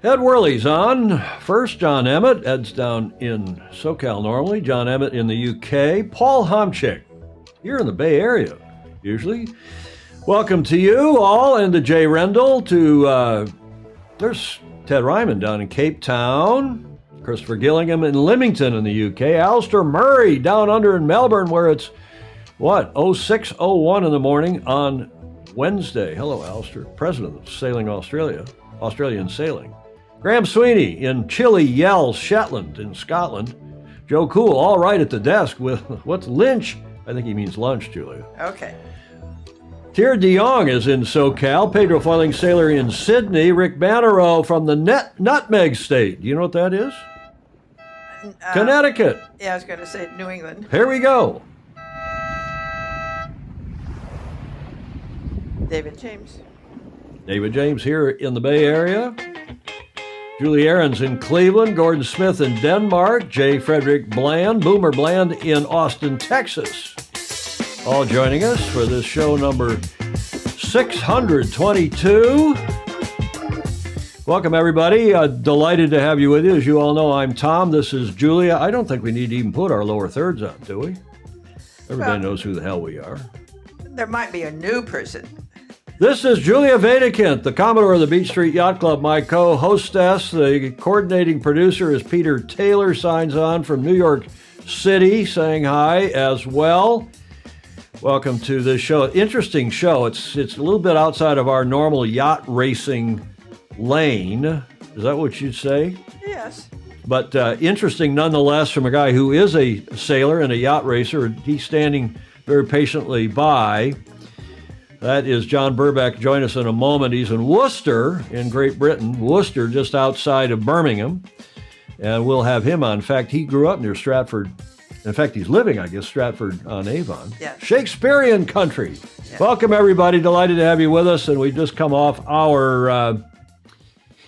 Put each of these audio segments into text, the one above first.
Ed Worley's on. First, John Emmett. Ed's down in SoCal normally. John Emmett in the UK. Paul Homchick here in the Bay Area, usually. Welcome to you all and to Jay Rendell. There's Ted Ryman down in Cape Town. Christopher Gillingham in Leamington in the UK. Alistair Murray down under in Melbourne where it's, 06:01 in the morning on Wednesday. Hello, Alistair. President of Sailing Australia, Australian Sailing. Graham Sweeney in Chile, Yell, Shetland in Scotland. Joe Cool, all right at the desk with, what's Lynch? I think he means lunch, Julia. Okay. Tier de Jong is in SoCal. Pedro Foiling Sailor in Sydney. Rick Bannerow from the Nutmeg State. Do you know what that is? Connecticut. Yeah, I was going to say New England. Here we go. David James. David James here in the Bay Area. Julie Aarons in Cleveland. Gordon Smith in Denmark. J. Frederick Bland. Boomer Bland in Austin, Texas. All joining us for this show number 622. Welcome, everybody. Delighted to have you with you. As you all know, I'm Tom. This is Julia. I don't think we need to even put our lower thirds on, do we? Everybody knows who the hell we are. There might be a new person. This is Julia Vedekint, the Commodore of the Beach Street Yacht Club, my co-hostess. The coordinating producer is Peter Taylor, signs on from New York City, saying hi as well. Welcome to this show. Interesting show. It's a little bit outside of our normal yacht racing lane. Is that what you'd say? Yes. But interesting nonetheless from a guy who is a sailor and a yacht racer. He's standing very patiently by. That is John Burbeck. Join us in a moment. He's in Worcester in Great Britain. Worcester, just outside of Birmingham. And we'll have him on. In fact, he grew up near Stratford. In fact, he's living, I guess, Stratford-on-Avon. Yeah. Shakespearean country. Yeah. Welcome, everybody. Delighted to have you with us. And we just come off our,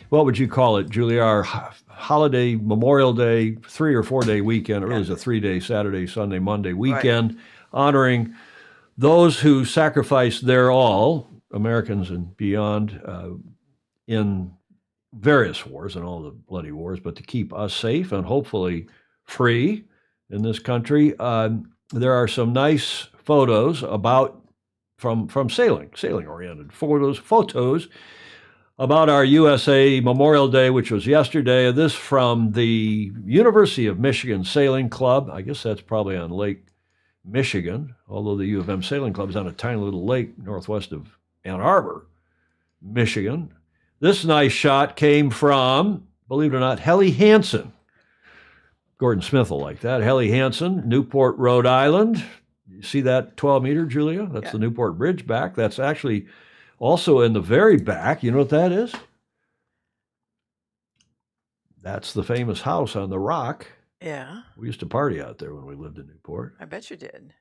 what would you call it, Julia? Our holiday, Memorial Day, 3 or 4 day weekend. It really is a 3-day, Saturday, Sunday, Monday weekend, honoring those who sacrificed their all, Americans and beyond, in various wars and all the bloody wars, but to keep us safe and hopefully free in this country. There are some nice photos from sailing-oriented photos about our USA Memorial Day, which was yesterday. This from the University of Michigan Sailing Club. I guess that's probably on Lake Michigan, although the U of M Sailing Club is on a tiny little lake northwest of Ann Arbor, Michigan. This nice shot came from, believe it or not, Helly Hansen. Gordon Smith will like that. Helly Hansen, Newport, Rhode Island. You see that 12-meter, Julia? That's the Newport Bridge back. That's actually also in the very back. You know what that is? That's the famous house on the rock. Yeah. We used to party out there when we lived in Newport. I bet you did.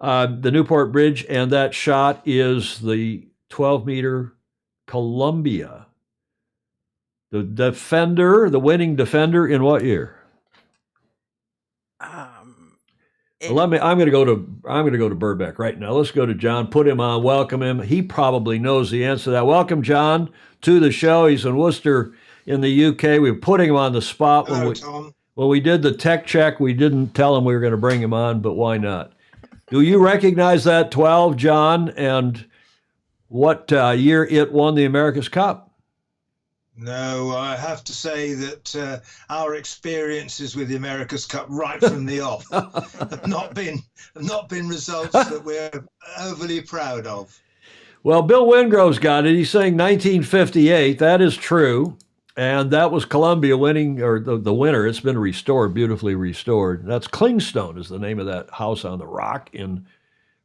The Newport Bridge, and that shot is the 12-meter Columbia. The winning defender in what year? I'm going to go to Burbeck right now. Let's go to John. Put him on. Welcome him. He probably knows the answer to that. Welcome, John, to the show. He's in Worcester in the UK. We were putting him on the spot. Hello, Tom. When we did the tech check, we didn't tell him we were going to bring him on, but why not? Do you recognize that 12, John, and what year it won the America's Cup? No, I have to say that our experiences with the America's Cup right from the off have not been results that we're overly proud of. Well, Bill Wingrove's got it. He's saying 1958. That is true. And that was Columbia winning, or the winner. It's been restored, beautifully restored. That's Clingstone is the name of that house on the rock in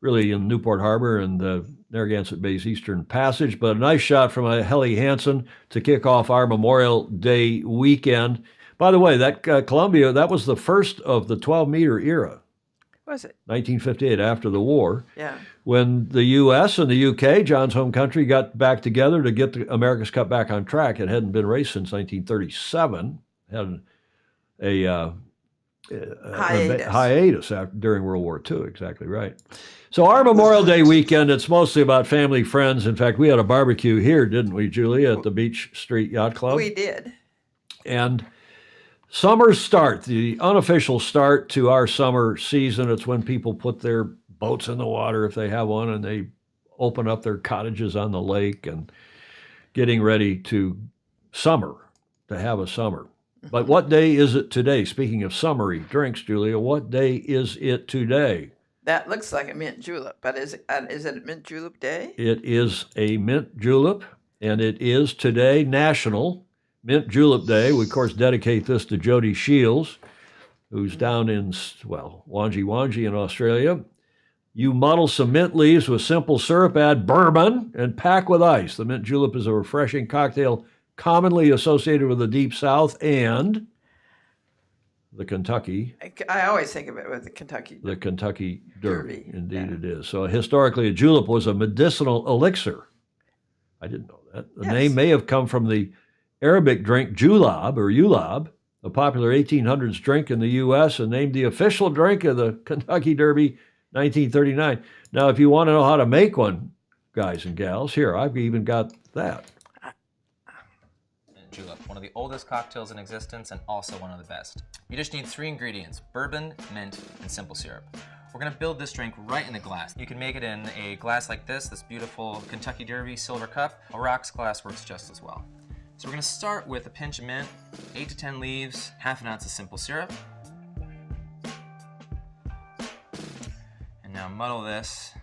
Newport Harbor and the Narragansett Bay's Eastern Passage. But a nice shot from Helly Hansen to kick off our Memorial Day weekend. By the way, that Columbia, that was the first of the 12-meter era. Was it? 1958, after the war. Yeah. When the U.S. and the U.K., John's home country, got back together to get the America's Cup back on track. It hadn't been raced since 1937. Had Hiatus. during World War II. Exactly right. So our Memorial Day weekend, it's mostly about family, friends. In fact, we had a barbecue here, didn't we, Julia, at the Beach Street Yacht Club? We did. And summer start, the unofficial start to our summer season. It's when people put their boats in the water if they have one, and they open up their cottages on the lake and getting ready to have a summer. But what day is it today? Speaking of summery drinks, Julia, what day is it today? That looks like a mint julep, but is it a mint julep day? It is a mint julep, and it is today National Mint Julep Day. We, of course, dedicate this to Jody Shields, who's down in, Wangi in Australia. You muddle some mint leaves with simple syrup, add bourbon, and pack with ice. The mint julep is a refreshing cocktail commonly associated with the Deep South and the Kentucky. I always think of it with the Kentucky Derby. Indeed, yeah. It is. So historically, a julep was a medicinal elixir. I didn't know that. The name may have come from the Arabic drink julab, a popular 1800s drink in the U.S. and named the official drink of the Kentucky Derby 1939. Now, if you want to know how to make one, guys and gals, here, I've even got that. Julep, one of the oldest cocktails in existence and also one of the best. You just need 3 ingredients: bourbon, mint, and simple syrup. We're gonna build this drink right in the glass. You can make it in a glass like this beautiful Kentucky Derby silver cup. A rocks glass works just as well. So we're gonna start with a pinch of mint, 8 to 10 leaves, half an ounce of simple syrup. And now muddle this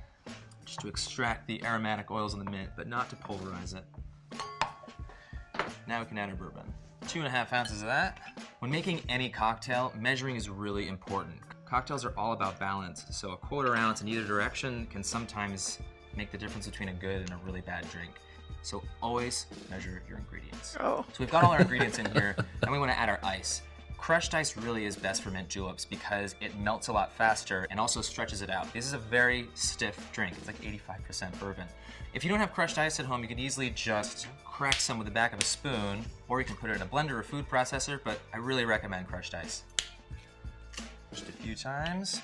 just to extract the aromatic oils in the mint, but not to pulverize it. Now we can add our bourbon. 2.5 ounces of that. When making any cocktail, measuring is really important. Cocktails are all about balance, so a 1/4 ounce in either direction can sometimes make the difference between a good and a really bad drink. So always measure your ingredients. Oh. So we've got all our ingredients in here, and we want to add our ice. Crushed ice really is best for mint juleps because it melts a lot faster and also stretches it out. This is a very stiff drink. It's like 85% bourbon. If you don't have crushed ice at home, you can easily just crack some with the back of a spoon, or you can put it in a blender or food processor, but I really recommend crushed ice. Just a few times.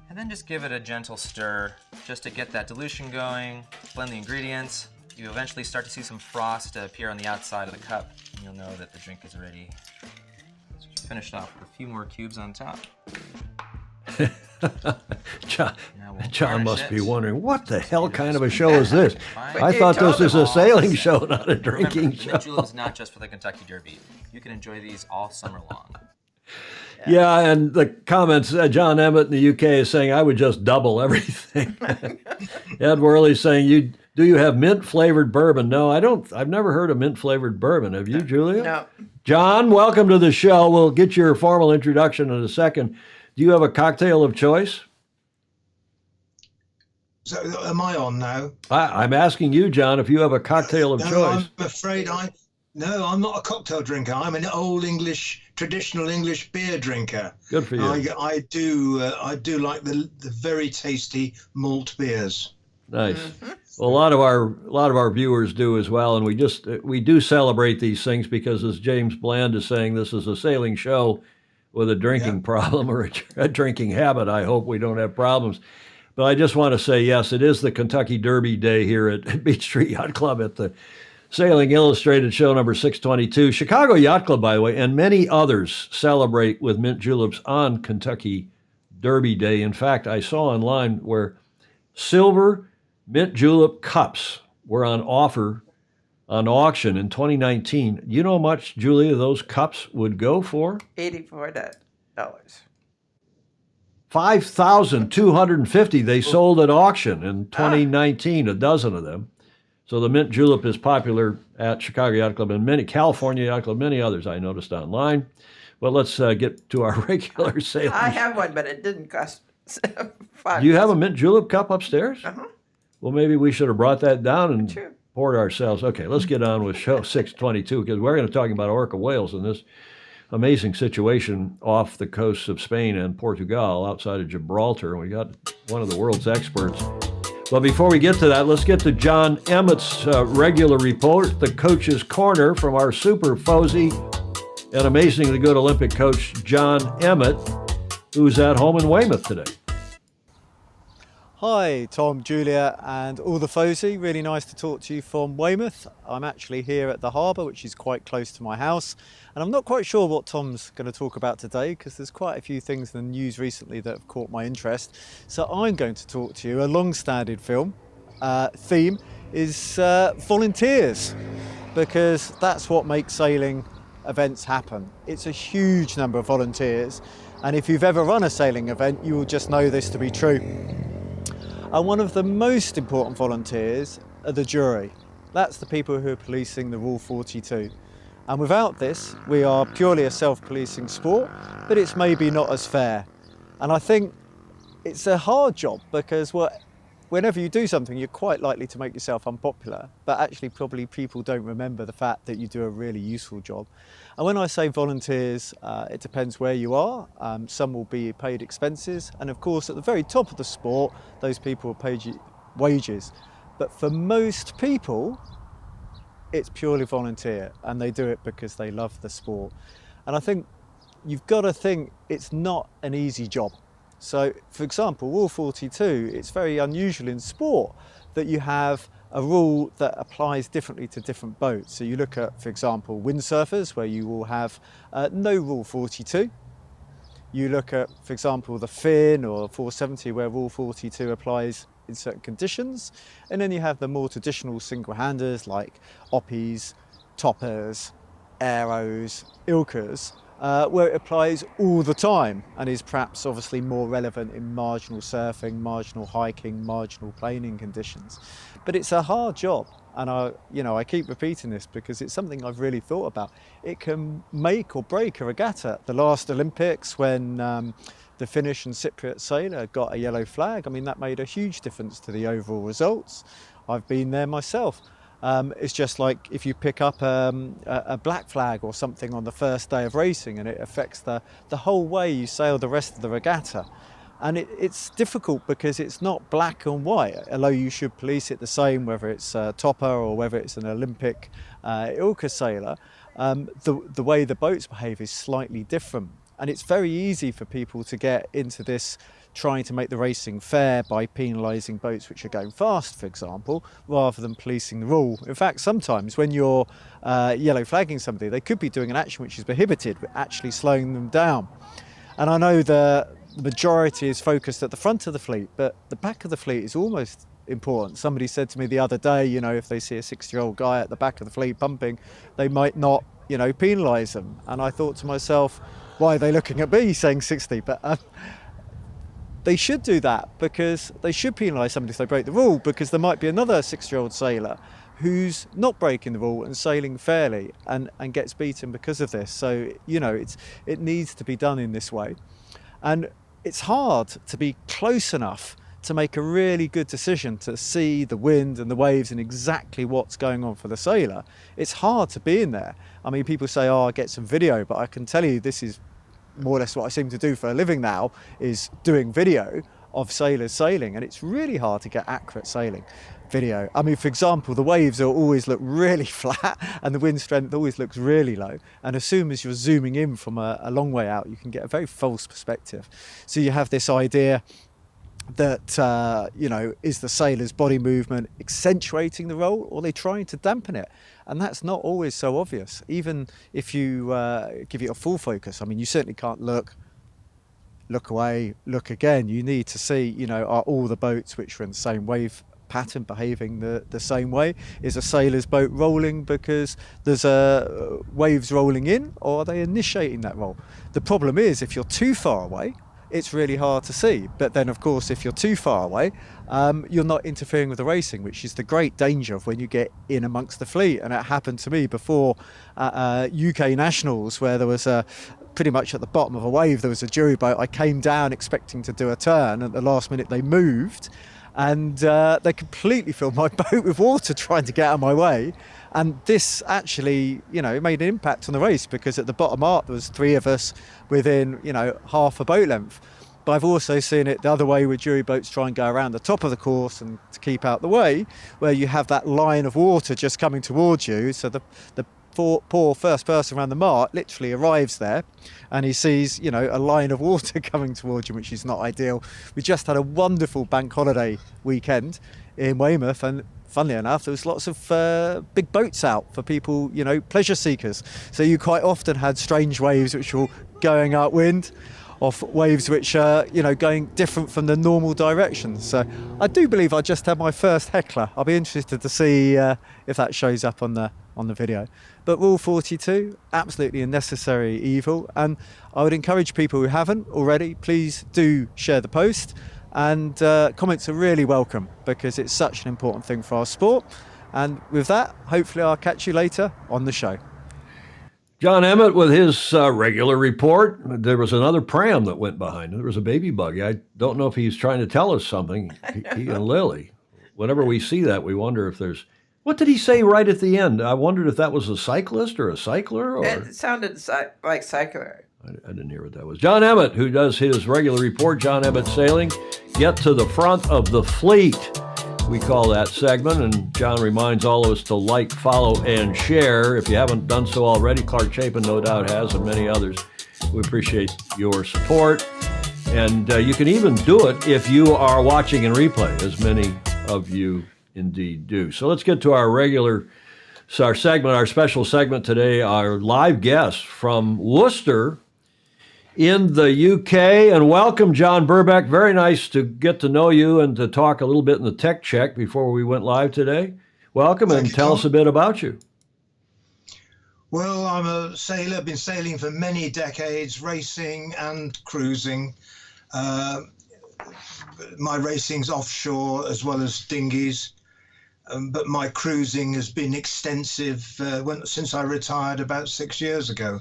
And then just give it a gentle stir just to get that dilution going, blend the ingredients. You eventually start to see some frost appear on the outside of the cup, and you'll know that the drink is ready. So just finish it off with a few more cubes on top. John must be wondering, what the hell kind of a show is this? I thought this was a sailing show, not a drinking show. Mint julep is not just for the Kentucky Derby. You can enjoy these all summer long. Yeah, and the comments, John Emmett in the UK is saying, I would just double everything. Ed Worley's saying, do you have mint-flavored bourbon? No, I don't. I've never heard of mint-flavored bourbon. Have you, Julia? No. John, welcome to the show. We'll get your formal introduction in a second. Do you have a cocktail of choice? So am I on now? I'm asking you, John, if you have a cocktail of choice. I'm afraid I'm not a cocktail drinker. I'm an old traditional English beer drinker. Good for you. I do like the very tasty malt beers. Nice. Mm-hmm. Well, a lot of our viewers do as well, and we do celebrate these things because, as James Bland is saying, this is a sailing show with a drinking problem or a drinking habit. I hope we don't have problems. But I just want to say, yes, it is the Kentucky Derby Day here at Beach Street Yacht Club at the Sailing Illustrated show number 622. Chicago Yacht Club, by the way, and many others celebrate with mint juleps on Kentucky Derby Day. In fact, I saw online where silver mint julep cups were on offer on auction in 2019. You know how much, Julia, those cups would go for? $84. $5,250 they sold at auction in 2019, a dozen of them. So the mint julep is popular at Chicago Yacht Club and many California Yacht Club, many others I noticed online. Well, let's get to our regular sailing. I have one, but it didn't cost $5. Do you have a mint julep cup upstairs? Uh-huh. Well, maybe we should have brought that down and True. poured ourselves. Okay, let's get on with show 622 because we're going to talk about Orca whales in this amazing situation off the coasts of Spain and Portugal outside of Gibraltar. We got one of the world's experts. But before we get to that, let's get to John Emmett's regular report, the Coach's Corner from our super Fozy, and amazingly good Olympic coach John Emmett, who's at home in Weymouth today. Hi, Tom, Julia, and all the Fozy. Really nice to talk to you from Weymouth. I'm actually here at the harbour, which is quite close to my house. And I'm not quite sure what Tom's going to talk about today because there's quite a few things in the news recently that have caught my interest. So I'm going to talk to you. A long-standing theme is volunteers, because that's what makes sailing events happen. It's a huge number of volunteers. And if you've ever run a sailing event, you will just know this to be true. And one of the most important volunteers are the jury. That's the people who are policing the Rule 42. And without this, we are purely a self-policing sport, but it's maybe not as fair. And I think it's a hard job because whenever you do something, you're quite likely to make yourself unpopular, but actually probably people don't remember the fact that you do a really useful job. And when I say volunteers, it depends where you are. Some will be paid expenses, and of course at the very top of the sport, those people are paid wages. But for most people, it's purely volunteer, and they do it because they love the sport. And I think you've got to think it's not an easy job. So, for example, Rule 42, it's very unusual in sport that you have a rule that applies differently to different boats. So you look at, for example, windsurfers, where you will have no Rule 42. You look at, for example, the fin or 470, where Rule 42 applies in certain conditions. And then you have the more traditional single-handers like oppies, toppers, aeros, ilkers, where it applies all the time and is perhaps obviously more relevant in marginal surfing, marginal hiking, marginal planing conditions. But it's a hard job, and I keep repeating this because it's something I've really thought about. It can make or break a regatta. The last Olympics, when the Finnish and Cypriot sailor got a yellow flag, I mean, that made a huge difference to the overall results. I've been there myself. It's just like if you pick up a black flag or something on the first day of racing, and it affects the whole way you sail the rest of the regatta. And it's difficult because it's not black and white, although you should police it the same, whether it's a topper or whether it's an Olympic Ilka sailor. The way the boats behave is slightly different. And it's very easy for people to get into this trying to make the racing fair by penalising boats which are going fast, for example, rather than policing the rule. In fact, sometimes when you're yellow flagging somebody, they could be doing an action which is prohibited, but actually slowing them down. And I know the majority is focused at the front of the fleet, but the back of the fleet is almost important. Somebody said to me the other day, if they see a 60-year-old guy at the back of the fleet pumping, they might not, penalise them. And I thought to myself, why are they looking at me saying 60? But they should do that, because they should penalise somebody if they break the rule, because there might be another 60-year-old sailor who's not breaking the rule and sailing fairly and gets beaten because of this. So, it needs to be done in this way. And it's hard to be close enough to make a really good decision, to see the wind and the waves and exactly what's going on for the sailor. It's hard to be in there. I mean, people say, I get some video, but I can tell you this is more or less what I seem to do for a living now, is doing video of sailors sailing, and it's really hard to get accurate sailing video. I mean, for example, the waves will always look really flat and the wind strength always looks really low, and as soon as you're zooming in from a long way out, you can get a very false perspective. So you have this idea that is the sailor's body movement accentuating the role, or are they trying to dampen it? And that's not always so obvious. Even if you give it a full focus, I mean, you certainly can't look away, look again. You need to see, are all the boats which are in the same wave pattern behaving the same way? Is a sailor's boat rolling because there's waves rolling in, or are they initiating that roll? The problem is, if you're too far away, it's really hard to see. But then, of course, if you're too far away, you're not interfering with the racing, which is the great danger of when you get in amongst the fleet. And it happened to me before UK Nationals, where there was pretty much at the bottom of a wave, there was a jury boat. I came down expecting to do a turn. At the last minute, they moved, and they completely filled my boat with water trying to get out of my way. And this actually, it made an impact on the race, because at the bottom arc there was 3 of us within, half a boat length. But I've also seen it the other way, with jury boats try and go around the top of the course and to keep out the way, where you have that line of water just coming towards you. So the poor first person around the mark literally arrives there and he sees, you know, a line of water coming towards him, which is not ideal. We just had a wonderful bank holiday weekend in Weymouth, and funnily enough, there was lots of big boats out for people, you know, pleasure seekers. So you quite often had strange waves which were going upwind, off waves which are, you know, going different from the normal direction. So I do believe I just had my first heckler. I'll be interested to see if that shows up on the video. But Rule 42, absolutely a necessary evil, and I would encourage people who haven't already, please do share the post, and comments are really welcome because it's such an important thing for our sport. And with that, hopefully I'll catch you later on the show. John Emmett with his regular report. There was another pram that went behind. There was a baby buggy. I don't know if he's trying to tell us something. He and Lily. Whenever we see that, we wonder if there's... What did he say right at the end? I wondered if that was a cyclist or a cycler. Or... It sounded like cycler. I didn't hear what that was. John Emmett, who does his regular report, John Emmett Sailing. Get to the front of the fleet, we call that segment, and John reminds all of us to like, follow, and share. If you haven't done so already, Clark Chapin no doubt has, and many others. We appreciate your support, and you can even do it if you are watching in replay, as many of you indeed do. So let's get to our segment, our special segment today, our live guest from Worcester in the UK. And welcome, John Burbeck. Very nice to get to know you and to talk a little bit in the tech check before we went live today. Welcome, and tell us a bit about you. Well, I'm a sailor. I've been sailing for many decades, racing and cruising. My racing's offshore as well as dinghies, but my cruising has been extensive since I retired about 6 years ago.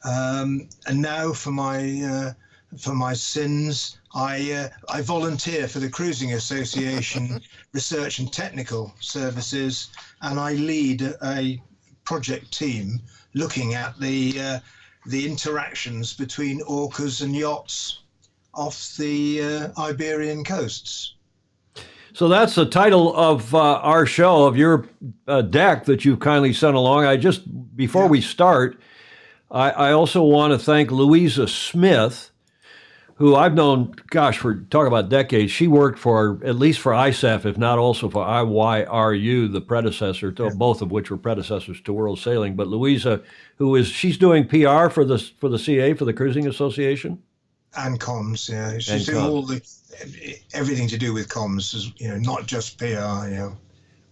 And now for my sins, I volunteer for the Cruising Association Research and Technical Services, and I lead a project team looking at the interactions between orcas and yachts off the Iberian coasts. So that's the title of our show, of your deck that you've kindly sent along. Before we start, I also want to thank Louisa Smith, who I've known, for talk about decades. She worked at least for ISAF, if not also for IYRU, the predecessor, both of which were predecessors to World Sailing. But Louisa, she's doing PR for the CA, for the Cruising Association? And comms, yeah. She's doing everything to do with comms, not just PR,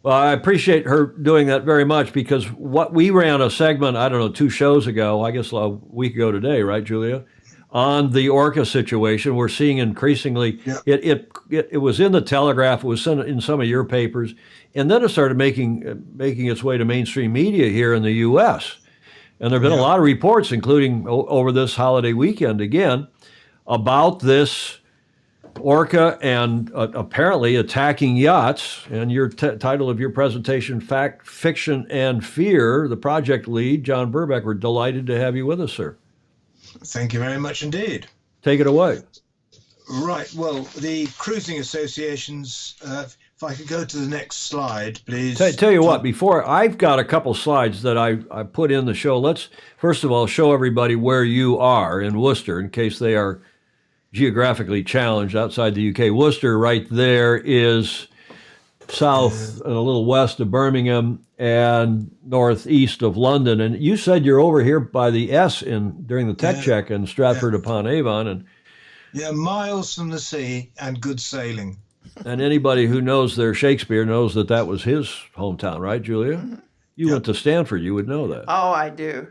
Well, I appreciate her doing that very much, because what we ran a segment, 2 shows ago, I guess a week ago today, right, Julia, on the Orca situation. We're seeing increasingly, it was in the Telegraph, it was in some of your papers, and then it started making its way to mainstream media here in the U.S. And there have been a lot of reports, including over this holiday weekend again, about this Orca and apparently attacking yachts. And your title of your presentation, Fact, Fiction, and Fear, the project lead, John Burbeck, we're delighted to have you with us, sir. Thank you very much indeed. Take it away. Right. Well, the cruising associations, if I could go to the next slide, please. Tell you what, before, I've got a couple slides that I put in the show. Let's, first of all, show everybody where you are in Worcester, in case they are geographically challenged outside the UK. Worcester right there is south and a little west of Birmingham and northeast of London. And you said you're over here by the S during the tech check in Stratford upon Avon. And miles from the sea and good sailing. And anybody who knows their Shakespeare knows that was his hometown, right, Julia? You went to Stanford, you would know that. Oh, I do.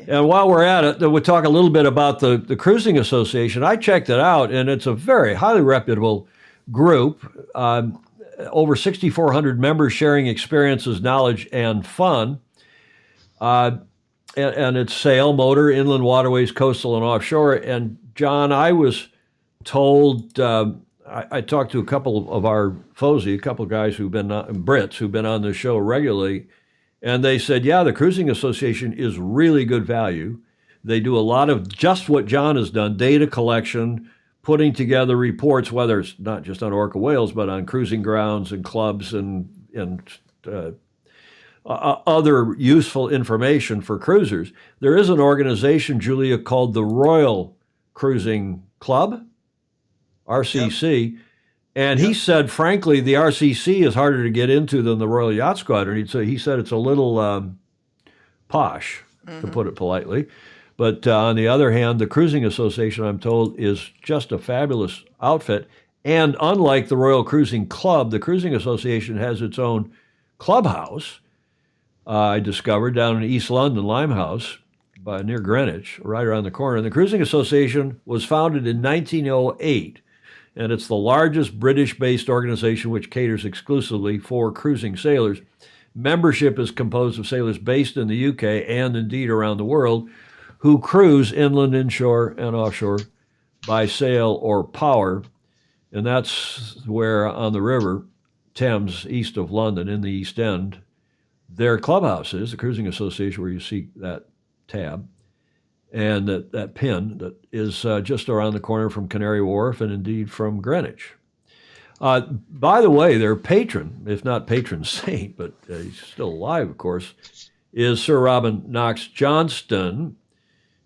And while we're at it, we'll talk a little bit about the Cruising Association. I checked it out, and it's a very highly reputable group. Over 6,400 members sharing experiences, knowledge, and fun. And it's sail, motor, inland waterways, coastal, and offshore. And John, I was told, I talked to a couple of our FOSI, a couple of guys Brits who've been on the show regularly, and they said, the Cruising Association is really good value. They do a lot of just what John has done, data collection, putting together reports, whether it's not just on orca whales, but on cruising grounds and clubs and other useful information for cruisers. There is an organization, Julia, called the Royal Cruising Club, RCC. Yep. And he said, frankly, the RCC is harder to get into than the Royal Yacht Squadron. He said it's a little posh, to put it politely. But on the other hand, the Cruising Association, I'm told, is just a fabulous outfit. And unlike the Royal Cruising Club, the Cruising Association has its own clubhouse, I discovered, down in East London, Limehouse, near Greenwich, right around the corner. And the Cruising Association was founded in 1908, and it's the largest British-based organization which caters exclusively for cruising sailors. Membership is composed of sailors based in the UK and indeed around the world who cruise inland, inshore, and offshore by sail or power. And that's where on the River Thames, east of London, in the East End, their clubhouse is, the Cruising Association, where you see that tab and that pin that is just around the corner from Canary Wharf and indeed from Greenwich. By the way, their patron, if not patron saint, but he's still alive, of course, is Sir Robin Knox Johnston.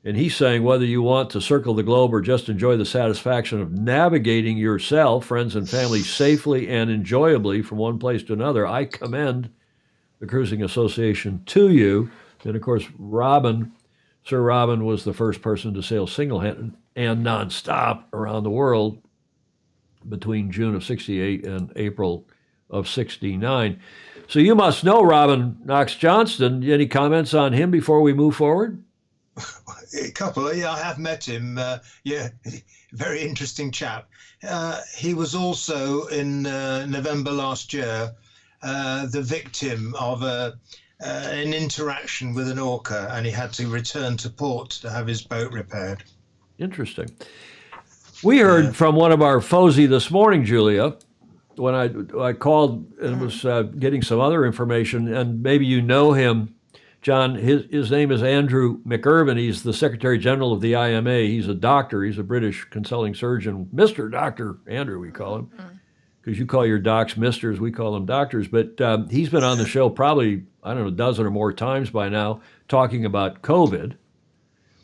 And he's saying whether you want to circle the globe or just enjoy the satisfaction of navigating yourself, friends, and family safely and enjoyably from one place to another, I commend the Cruising Association to you. And of course, Sir Robin was the first person to sail single-handed and nonstop around the world between June of 68 and April of 69. So you must know Robin Knox Johnston. Any comments on him before we move forward? A couple. Yeah, I have met him. Very interesting chap. He was also in November last year the victim of an interaction with an orca, and he had to return to port to have his boat repaired. Interesting. We heard from one of our FOSI this morning, Julia, when I called and was getting some other information, and maybe you know him, John. His name is Andrew McIrvin. He's the Secretary General of the IMA. He's a doctor. He's a British consulting surgeon. Mr. Dr. Andrew, we call him, because you call your docs misters, we call them doctors. But he's been on the show probably, I don't know, a dozen or more times by now, talking about COVID,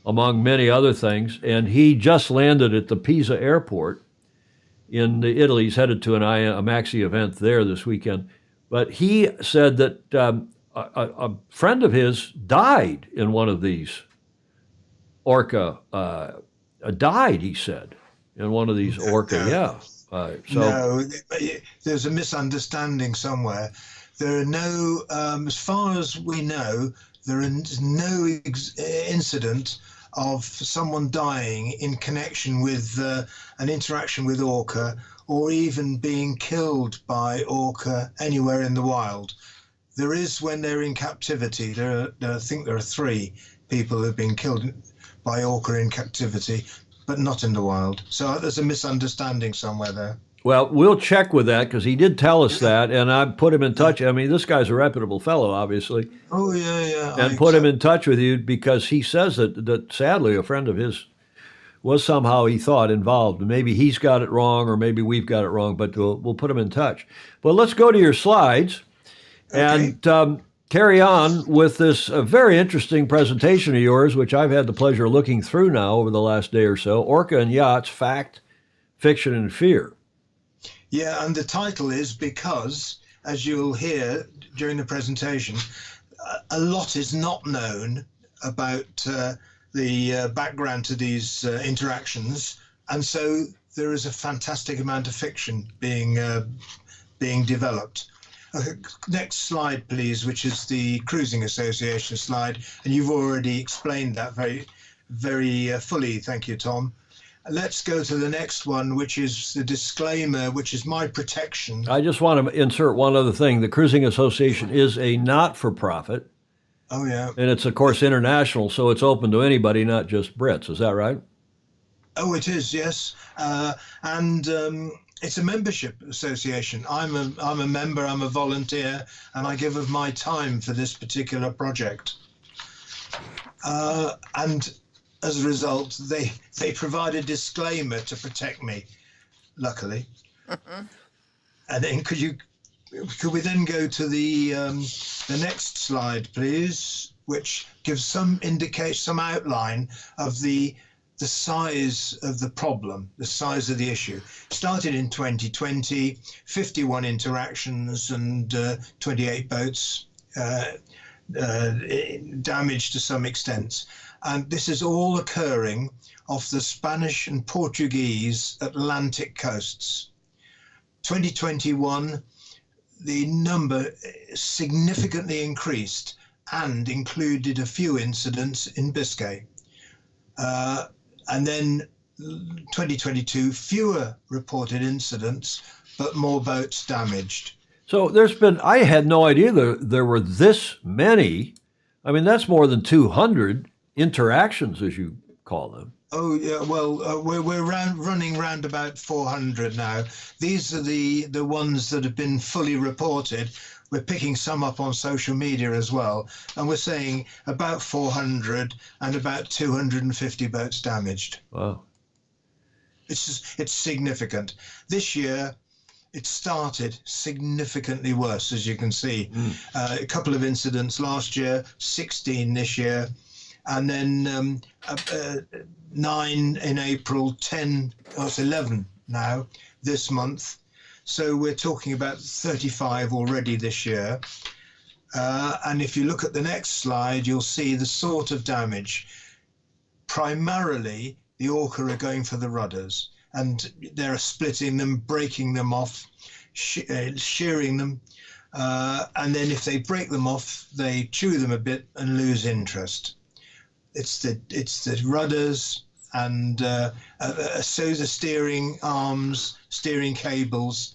among many other things. And he just landed at the Pisa airport in Italy. He's headed to a Maxi event there this weekend. But he said that a friend of his died in one of these Orca, died, he said, in one of these Orca, No, there's a misunderstanding somewhere. There are no, as far as we know, there is no incident of someone dying in connection with an interaction with Orca, or even being killed by Orca anywhere in the wild. There is when they're in captivity. I think there are 3 people who have been killed by Orca in captivity, but not in the wild. So there's a misunderstanding somewhere there. Well, we'll check with that, because he did tell us that, and I put him in touch. I mean, this guy's a reputable fellow, obviously. Oh, yeah. And put him in touch with you because he says that sadly a friend of his was somehow, he thought, involved. Maybe he's got it wrong, or maybe we've got it wrong, but we'll put him in touch. But let's go to your slides and carry on with this very interesting presentation of yours, which I've had the pleasure of looking through now over the last day or so, Orca and Yachts, Fact, Fiction, and Fear. Yeah, and the title is because, as you'll hear during the presentation, a lot is not known about the background to these interactions, and so there is a fantastic amount of fiction being developed. Next slide, please, which is the Cruising Association slide, and you've already explained that very, very fully. Thank you, Tom. Let's go to the next one, which is the disclaimer, which is my protection. I just want to insert one other thing. The Cruising Association is a not-for-profit. Oh, yeah. And it's, of course, international, so it's open to anybody, not just Brits. Is that right? Oh, it is, yes. And it's a membership association. I'm a member, I'm a volunteer, and I give of my time for this particular project. And as a result, they provide a disclaimer to protect me, luckily. And then could you could we then go to the next slide, please, which gives some indication, some outline of the size of the problem, the size of the issue. Started in 2020, 51 interactions and 28 boats damaged to some extent. And this is all occurring off the Spanish and Portuguese Atlantic coasts. 2021, the number significantly increased and included a few incidents in Biscay. And then 2022, fewer reported incidents, but more boats damaged. So I had no idea there were this many. I mean, that's more than 200 interactions, as you call them. Oh yeah, well, we're running round about 400 now. These are the ones that have been fully reported. We're picking some up on social media as well, and we're saying about 400 and about 250 boats damaged. Wow. It's significant. This year, it started significantly worse, as you can see. A couple of incidents last year, 16 this year, and then 9 in April, 10, it's 11 now this month. So we're talking about 35 already this year. And if you look at the next slide, you'll see the sort of damage. Primarily, the Orca are going for the rudders, and they're splitting them, breaking them off, shearing them. And then if they break them off, they chew them a bit and lose interest. It's the rudders and so the steering arms, steering cables.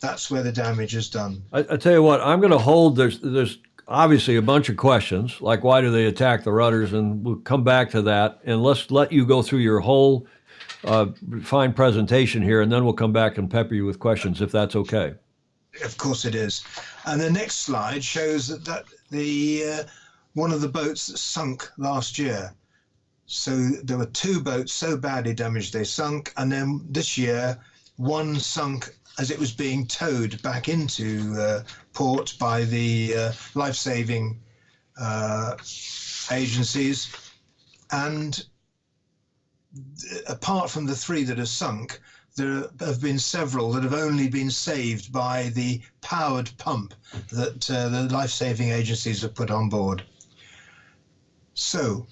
That's where the damage is done. I tell you what, I'm going to hold. There's obviously a bunch of questions, like why do they attack the rudders, and we'll come back to that. And let's let you go through your whole fine presentation here, and then we'll come back and pepper you with questions, if that's okay. Of course it is. And the next slide shows that the one of the boats that sunk last year. So there were 2 boats so badly damaged they sunk, and then this year one sunk as it was being towed back into port by the life-saving agencies. And apart from the 3 that have sunk, there have been several that have only been saved by the powered pump that the life-saving agencies have put on board. So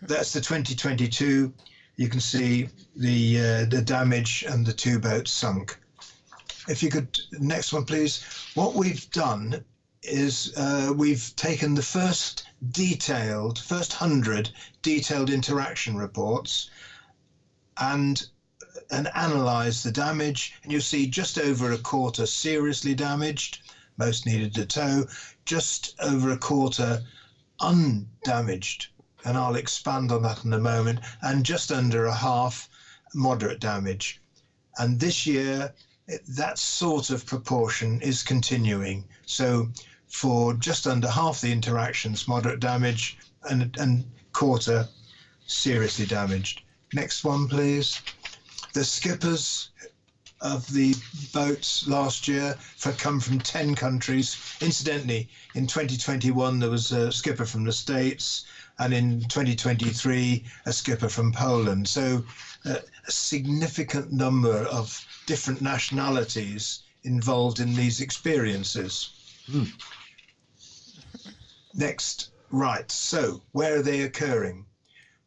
that's the 2022. You can see the damage and the 2 boats sunk. If you could, next one, please. What we've done is we've taken the first 100 detailed interaction reports and analysed the damage, and you'll see just over a quarter seriously damaged, most needed a tow, just over a quarter undamaged, and I'll expand on that in a moment, and just under a half moderate damage. And this year, that sort of proportion is continuing. So for just under half the interactions, moderate damage, and quarter seriously damaged. Next one, please. The skippers of the boats last year come from 10 countries. Incidentally, in 2021, there was a skipper from the States, and in 2023, a skipper from Poland. So a significant number of different nationalities involved in these experiences. Next, right, so where are they occurring?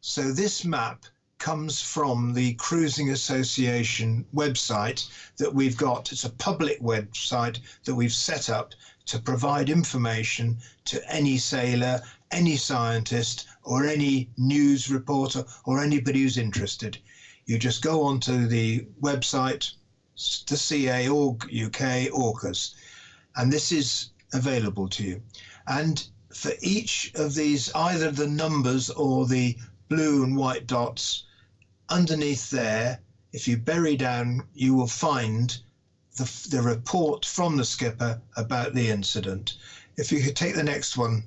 So this map comes from the Cruising Association website that we've got. It's a public website that we've set up to provide information to any sailor, any scientist, or any news reporter, or anybody who's interested. You just go onto the website, the CA.org.uk Orcas, and this is available to you. And for each of these, either the numbers or the blue and white dots, underneath there, if you bury down, you will find the report from the skipper about the incident. If you could take the next one,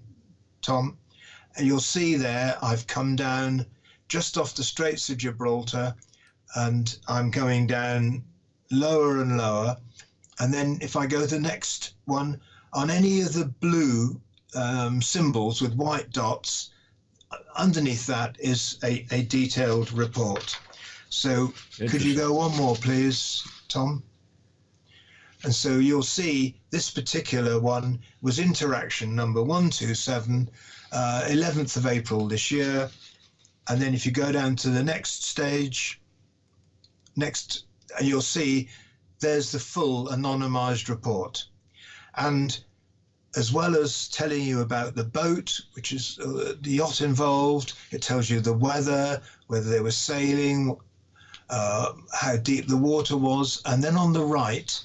Tom, and you'll see there I've come down just off the Straits of Gibraltar, and I'm going down lower and lower, And then if I go to the next one, on any of the blue symbols with white dots, underneath that is a detailed report. So could you go one more, please, Tom? And so you'll see this particular one was interaction number 127, 11th of April this year. And then if you go down to the next stage, and you'll see there's the full anonymized report. And as well as telling you about the boat, which is the yacht involved, it tells you the weather, whether they were sailing, how deep the water was. And then on the right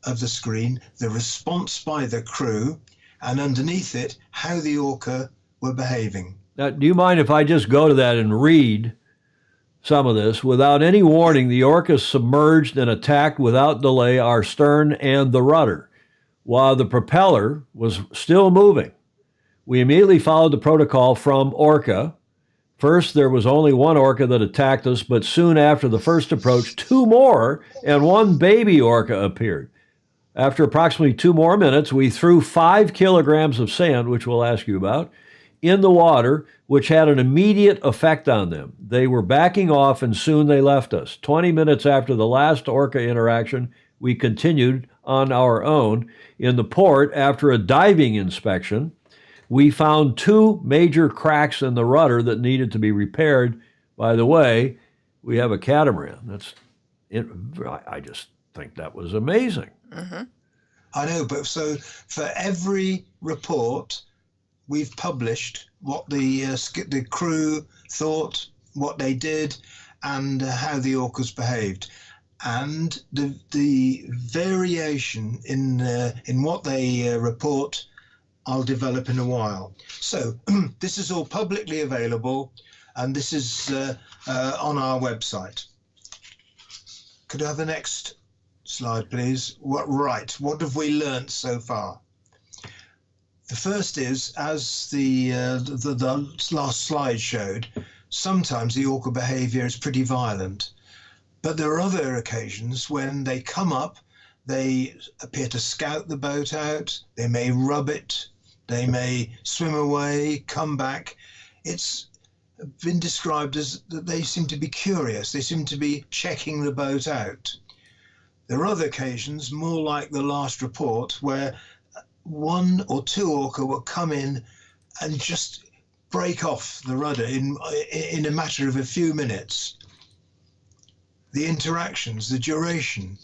of the screen, the response by the crew, and underneath it, how the Orca were behaving. Now, do you mind if I just go to that and read some of this? Without any warning, the Orca submerged and attacked without delay our stern and the rudder, while the propeller was still moving. We immediately followed the protocol from Orca. First, there was only one Orca that attacked us, but soon after the first approach, two more and one baby Orca appeared. After approximately 2 more minutes, we threw 5 kilograms of sand, which we'll ask you about, in the water, which had an immediate effect on them. They were backing off and soon they left us. 20 minutes after the last Orca interaction, we continued on our own. In the port, after a diving inspection, we found 2 major cracks in the rudder that needed to be repaired. By the way, we have a catamaran. I just think that was amazing. Mm-hmm. I know, but so for every report, we've published what the crew thought, what they did, and how the Orcas behaved. And the variation in what they report, I'll develop in a while. So this is all publicly available, and this is on our website. Could I have the next slide, please? What have we learnt so far? The first is, as the last slide showed, sometimes the Orca behaviour is pretty violent. But there are other occasions when they come up, they appear to scout the boat out, they may rub it, they may swim away, come back. It's been described as that they seem to be curious, they seem to be checking the boat out. There are other occasions, more like the last report, where 1 or 2 Orca will come in and just break off the rudder in a matter of a few minutes. The interactions, the duration,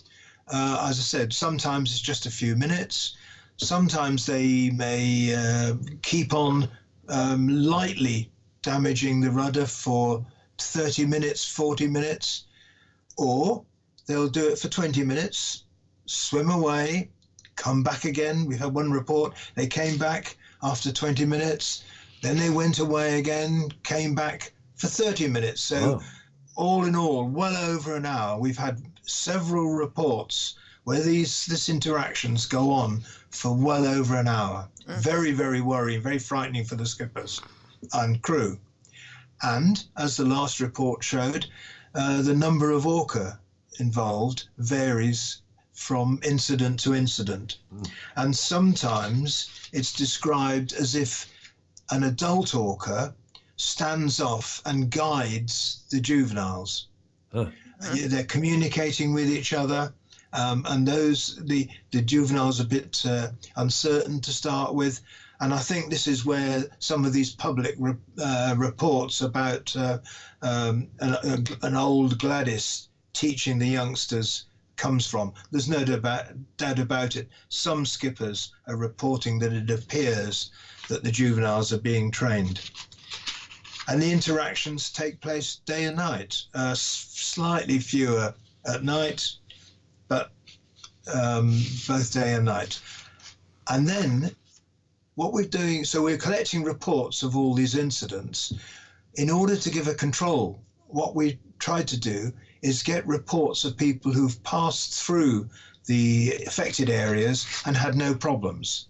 as I said, sometimes it's just a few minutes. Sometimes they may keep on lightly damaging the rudder for 30 minutes, 40 minutes, or they'll do it for 20 minutes, swim away, come back again. We had one report, they came back after 20 minutes, then they went away again, came back for 30 minutes. So all in all, well over an hour. We've had several reports where this interactions go on for well over an hour. Very, very worrying, very frightening for the skippers and crew. And as the last report showed, the number of Orca involved varies from incident to incident. And sometimes it's described as if an adult Orca stands off and guides the juveniles. They're communicating with each other, and the juveniles are a bit uncertain to start with. And I think this is where some of these public reports about an old Gladys teaching the youngsters comes from. There's no doubt about it. Some skippers are reporting that it appears that the juveniles are being trained. And the interactions take place day and night, slightly fewer at night, but both day and night. And then what we're doing, so we're collecting reports of all these incidents. In order to give a control, what we tried to do is get reports of people who've passed through the affected areas and had no problems.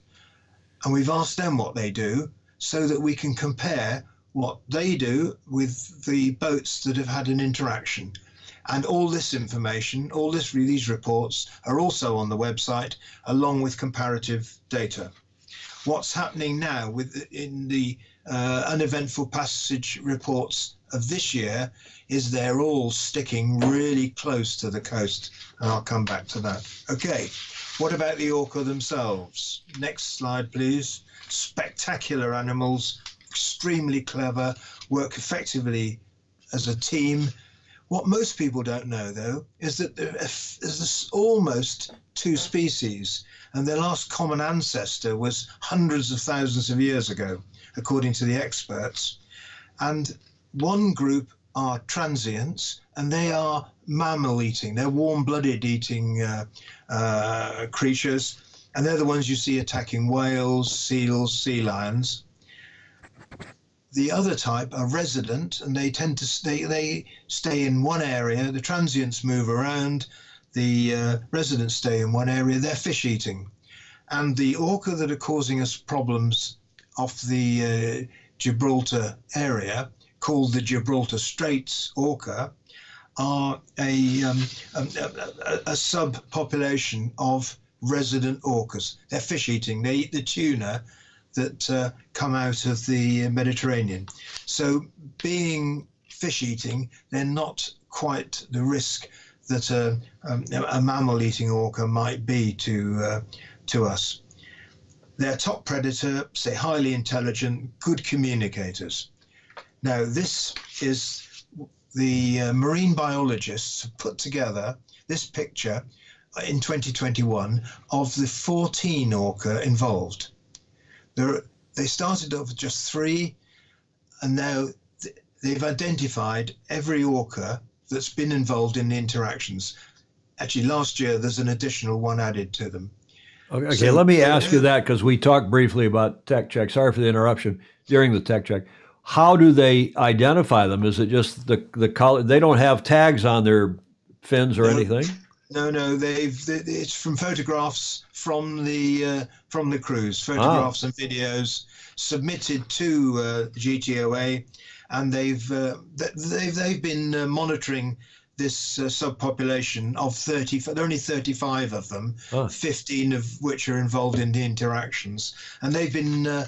And we've asked them what they do so that we can compare what they do with the boats that have had an interaction. And all this information, these reports are also on the website, along with comparative data. What's happening now in the uneventful passage reports of this year is they're all sticking really close to the coast, and I'll come back to that. Okay, what about the orca themselves? Next slide, please. Spectacular animals, extremely clever, work effectively as a team. What most people don't know, though, is that there's almost 2 species, and their last common ancestor was hundreds of thousands of years ago, according to the experts. And one group are transients, and they are mammal-eating. They're warm-blooded eating creatures, and they're the ones you see attacking whales, seals, sea lions. The other type are resident, and they tend to stay in one area. The transients move around. The residents stay in one area. They're fish eating. And the orca that are causing us problems off the Gibraltar area, called the Gibraltar Straits orca, are a subpopulation of resident orcas. They're fish eating. They eat the tuna that come out of the Mediterranean. So being fish eating, they're not quite the risk that a mammal eating orca might be to us. They're a top predator, say highly intelligent, good communicators. Now this is the marine biologists have put together this picture in 2021 of the 14 orca involved. They started off with just 3, and now they've identified every orca that's been involved in the interactions. Actually, last year there's an additional 1 added to them. Okay, so, let me ask you that, because we talked briefly about tech check. Sorry for the interruption during the tech check. How do they identify them? Is it just the color? They don't have tags on their fins or anything? No, it's from photographs from the cruise, photographs and videos submitted to GTOA, and they've been monitoring this subpopulation of 30. There are only 35 of them, 15 of which are involved in the interactions, and they've been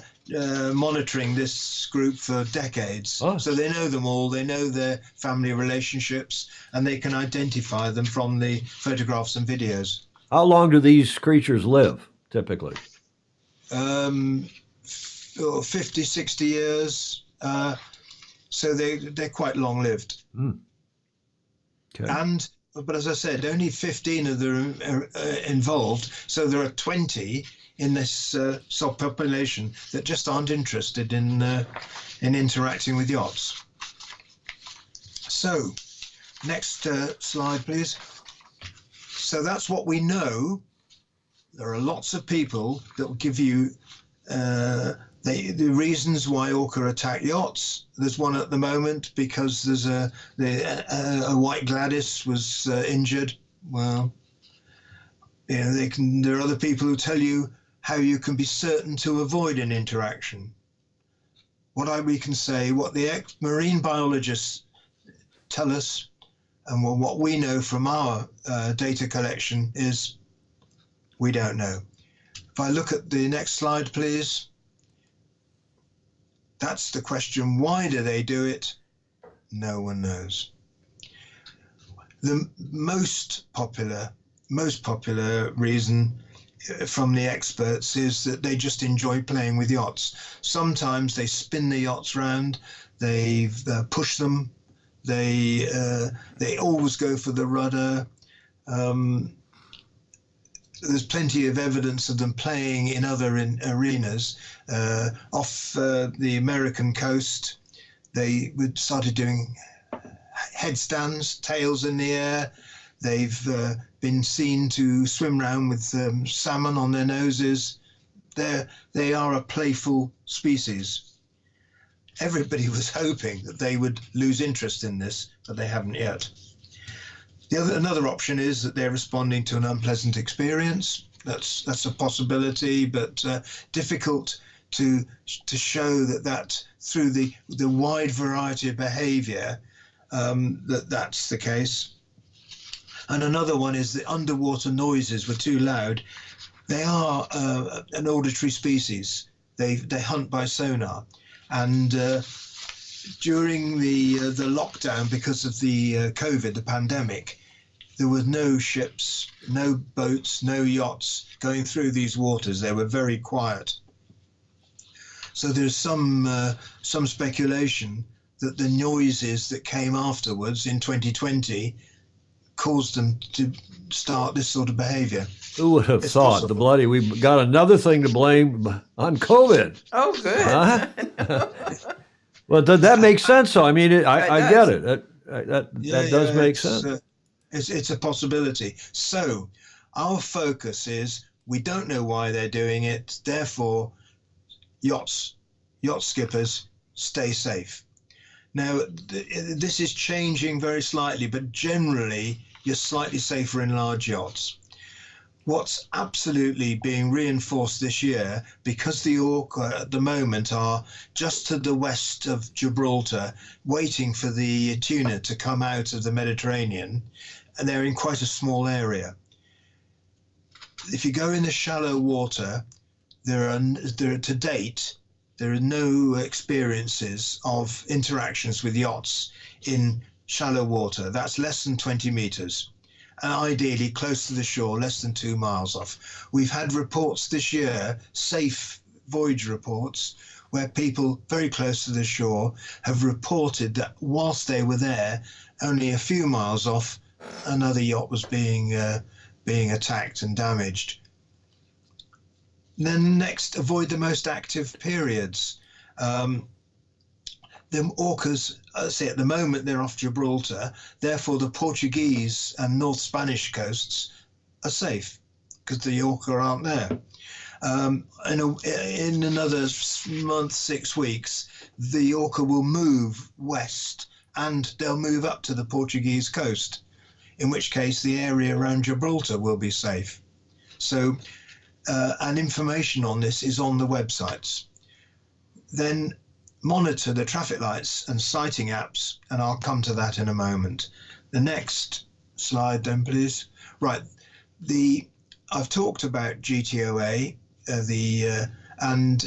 monitoring this group for decades. So they know them all, they know their family relationships, and they can identify them from the photographs and videos. How long do these creatures live, typically? 50, 60 years. So they're quite long-lived. Okay. But as I said, only 15 of them are involved, so there are 20 in this subpopulation that just aren't interested in interacting with yachts. So, next slide, please. So that's what we know. There are lots of people that will give you the reasons why orca attack yachts. There's one at the moment because there's a White Gladys was injured. Well, there are other people who tell you how you can be certain to avoid an interaction. We can say, what the marine biologists tell us, and what we know from our data collection is we don't know. If I look at the next slide, please. That's the question. Why do they do it? No one knows. The most popular reason from the experts is that they just enjoy playing with yachts. Sometimes they spin the yachts round, they push them, they always go for the rudder. There's plenty of evidence of them playing in other arenas. Off the American coast, they started doing headstands, tails in the air. They've been seen to swim around with salmon on their noses. They are a playful species. Everybody was hoping that they would lose interest in this, but they haven't yet. Another option is that they're responding to an unpleasant experience. That's a possibility, but difficult to show that through the wide variety of behaviour that's the case. And another one is the underwater noises were too loud. They are an auditory species. They hunt by sonar, and during the lockdown, because of the COVID, the pandemic, there were no ships, no boats, no yachts going through these waters. They were very quiet. So there's some speculation that the noises that came afterwards in 2020 caused them to start this sort of behavior. Who would have It's thought? possible. The bloody, we've got another thing to blame on COVID. Oh, good. Huh? Well, does that make sense? So I mean, I It get does. it. That does make sense. It's a possibility. So our focus is we don't know why they're doing it. Therefore, yacht skippers, stay safe. Now, this is changing very slightly, but generally you're slightly safer in large yachts. What's absolutely being reinforced this year, because the Orca at the moment are just to the west of Gibraltar, waiting for the tuna to come out of the Mediterranean, and they're in quite a small area. If you go in the shallow water, to date, there are no experiences of interactions with yachts in shallow water. That's less than 20 meters. And ideally close to the shore, less than 2 miles off. We've had reports this year, safe voyage reports, where people very close to the shore have reported that whilst they were there, only a few miles off, another yacht was being attacked and damaged. Then next, avoid the most active periods. The Orcas, say at the moment they're off Gibraltar, therefore the Portuguese and North Spanish coasts are safe because the Orca aren't there. In another month, 6 weeks, the Orca will move west and they'll move up to the Portuguese coast, in which case the area around Gibraltar will be safe. So, and information on this is on the websites. Then monitor the traffic lights and sighting apps, and I'll come to that in a moment. The next slide then, please. Right, I've talked about GTOA, and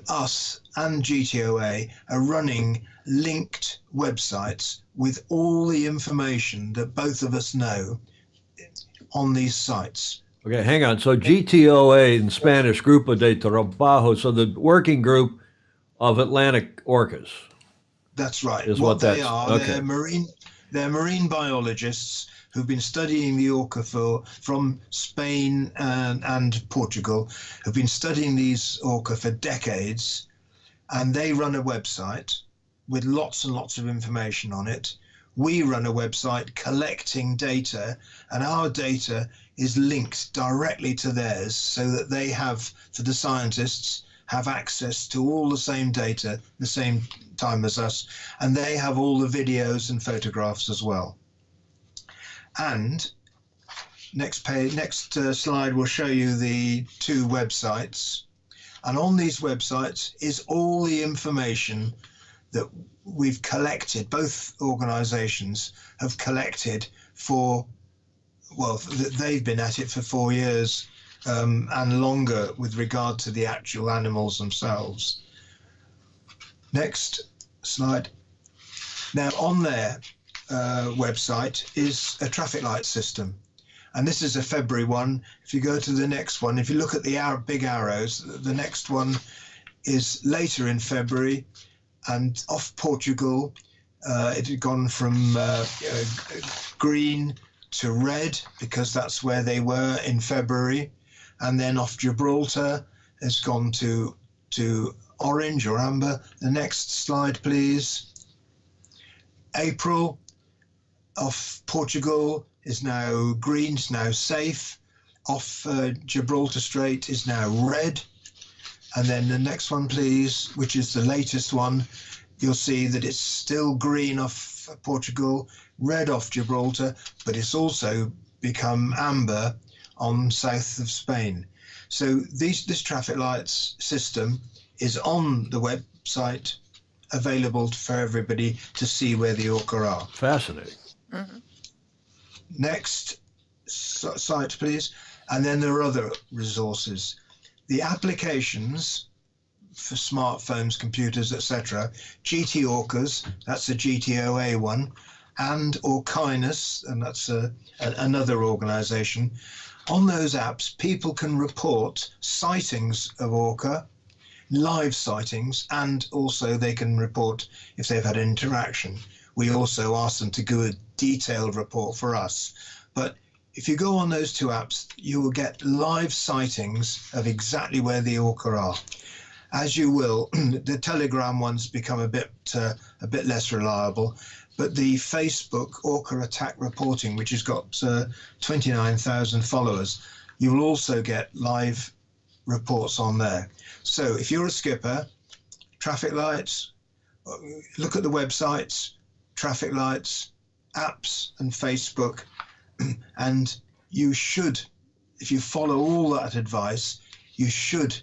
us and GTOA are running linked websites with all the information that both of us know on these sites. Okay, hang on. So GTOA in Spanish, Grupo de Trabajo, so the working group of Atlantic orcas. That's right. Is what what they that's- are, okay. they're marine biologists who've been studying the orca from Spain and Portugal, who've been studying these orca for decades, and they run a website with lots and lots of information on it. We run a website collecting data, and our data is linked directly to theirs so that they have, for the scientists, have access to all the same data the same time as us, and they have all the videos and photographs as well. And next slide will show you the 2 websites, and on these websites is all the information that we've collected, both organizations have collected they've been at it for 4 years and longer with regard to the actual animals themselves. Next slide. Now on their website is a traffic light system, and this is a February one. If you go to the next one, if you look at the big arrows, the next one is later in February, and off Portugal it had gone from green to red because that's where they were in February, and then off Gibraltar it's gone to orange or amber. The next slide, please. April off Portugal is now green, is now safe. Off Gibraltar Strait is now red. And then the next one, please, which is the latest one, you'll see that it's still green off Portugal, red off Gibraltar, but it's also become amber on south of Spain. So this traffic lights system is on the website, available for everybody to see where the orca are. Fascinating. Mm-hmm. Next site, please. And then there are other resources. The applications for smartphones, computers, etc. GT Orcas, that's a GTOA one, and Orcinus, and that's another organization. On those apps, people can report sightings of orca, live sightings, and also they can report if they've had interaction. We also ask them to do a detailed report for us. But if you go on those two apps, you will get live sightings of exactly where the orca are. As you will, the Telegram ones become a bit less reliable, but the Facebook Orca Attack Reporting, which has got 29,000 followers, you will also get live reports on there. So if you're a skipper, traffic lights, look at the websites, traffic lights, apps and Facebook, and you should, if you follow all that advice, you should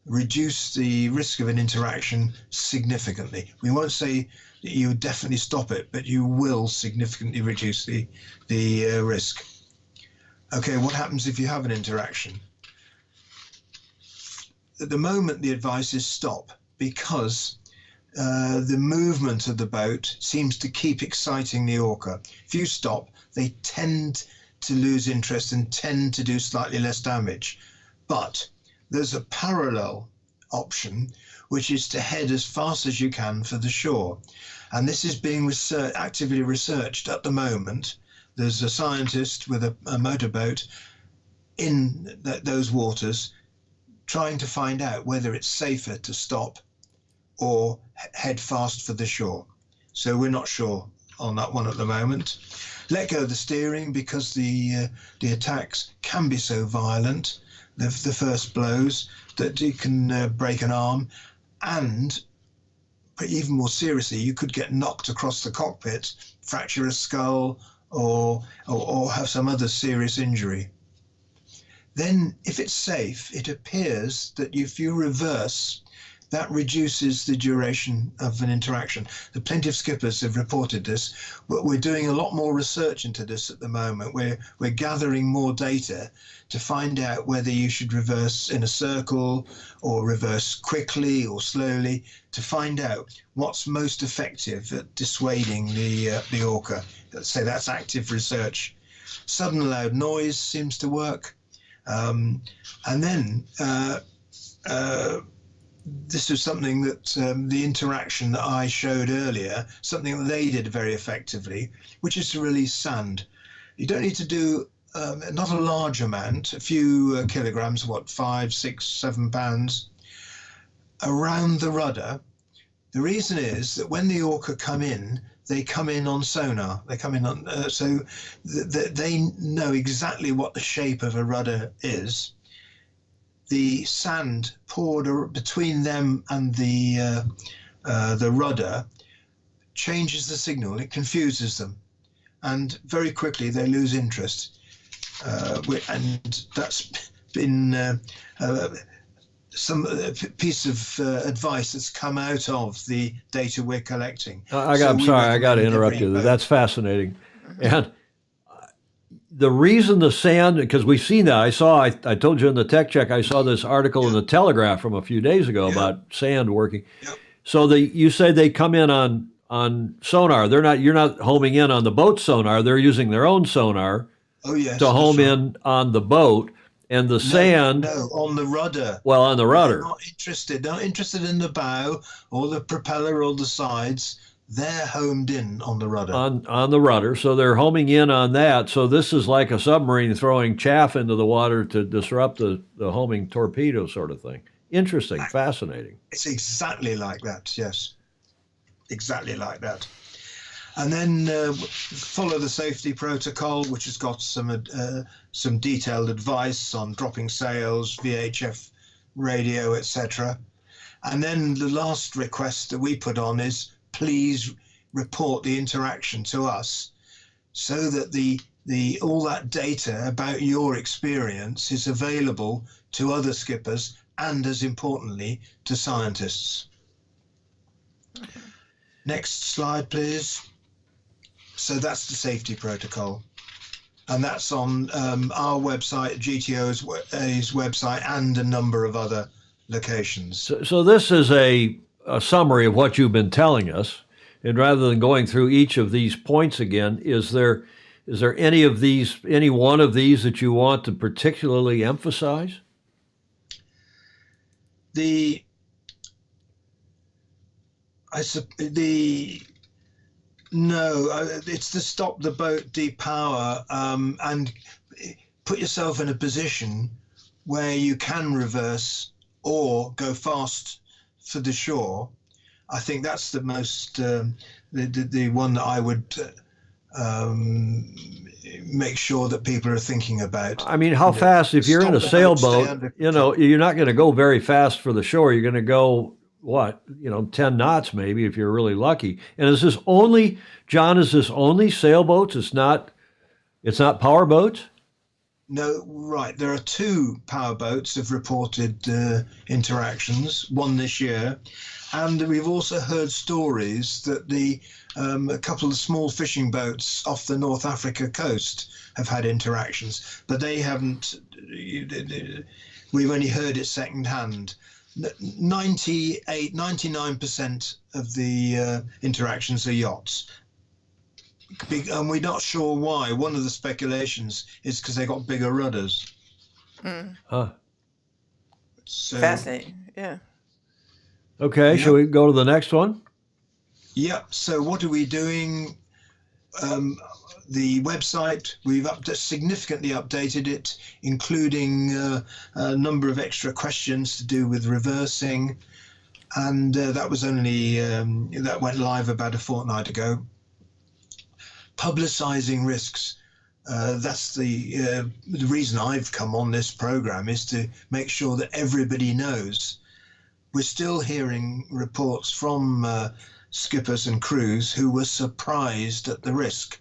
reduce the risk of an interaction significantly. We won't say that you would definitely stop it, but you will significantly reduce the risk. Okay, what happens if you have an interaction? At the moment, the advice is stop, because the movement of the boat seems to keep exciting the orca. If you stop, they tend to lose interest and tend to do slightly less damage. But there's a parallel option, which is to head as fast as you can for the shore. And this is being actively researched at the moment. There's a scientist with a motorboat in those waters trying to find out whether it's safer to stop or head fast for the shore. So we're not sure on that one at the moment. Let go of the steering, because the attacks can be so violent, the first blows, that you can break an arm, and even more seriously, you could get knocked across the cockpit, fracture a skull, or have some other serious injury. Then, if it's safe, it appears that if you reverse, that reduces the duration of an interaction. Plenty of skippers have reported this. We're doing a lot more research into this at the moment. We're gathering more data to find out whether you should reverse in a circle or reverse quickly or slowly, to find out what's most effective at dissuading the orca. Let's say that's active research. Sudden loud noise seems to work. And then this is something that the interaction that I showed earlier, something that they did very effectively, which is to release sand. You don't need to do not a large amount, a few kilograms, 5, 6, 7 pounds, around the rudder. The reason is that when the orca come in, they come in on sonar. They come in on so they know exactly what the shape of a rudder is. The sand poured between them and the rudder changes the signal. It confuses them, and very quickly they lose interest. And that's been some piece of advice that's come out of the data we're collecting. I'm sorry, I got to interrupt you. That's fascinating. And the reason the sand, because we've seen that, I told you in the tech check, I saw this article in the Telegraph from a few days ago about sand working. Yep. So you say they come in on sonar. You're not homing in on the boat sonar. They're using their own sonar to home in on the boat. And the sand... No, on the rudder. Well, on the rudder. They're not interested in the bow or the propeller or the sides. They're homed in on the rudder. On the rudder. So they're homing in on that. So this is like a submarine throwing chaff into the water to disrupt the homing torpedo sort of thing. Interesting, fascinating. It's exactly like that, yes. Exactly like that. And then follow the safety protocol, which has got some detailed advice on dropping sails, VHF radio, etc. And then the last request that we put on is, please report the interaction to us, so that all that data about your experience is available to other skippers and, as importantly, to scientists. Next slide, please. So that's the safety protocol. and that's on our website, GTO's website, and a number of other locations. So this is a summary of what you've been telling us. And rather than going through each of these points again, is there any one of these that you want to particularly emphasize? It's to stop the boat depower and put yourself in a position where you can reverse or go fast for the shore. I think that's the most the one that I would make sure that people are thinking about. I mean, how fast? If you're in a sailboat, you're not going to go very fast for the shore. You're going to go 10 knots maybe if you're really lucky. And is this only sailboats? It's not power boats? No, right. There are 2 power boats have reported interactions, one this year. And we've also heard stories that a couple of small fishing boats off the North Africa coast have had interactions, but they haven't. We've only heard it secondhand. 99% of the interactions are yachts. And we're not sure why. One of the speculations is because they got bigger rudders. Huh. So, fascinating. Yeah. Okay, shall we go to the next one? Yep. So what are we doing? The website, we've significantly updated it, including a number of extra questions to do with reversing. And that was only, that went live about a fortnight ago. Publicizing risks. That's the reason I've come on this program, is to make sure that everybody knows. We're still hearing reports from skippers and crews who were surprised at the risk.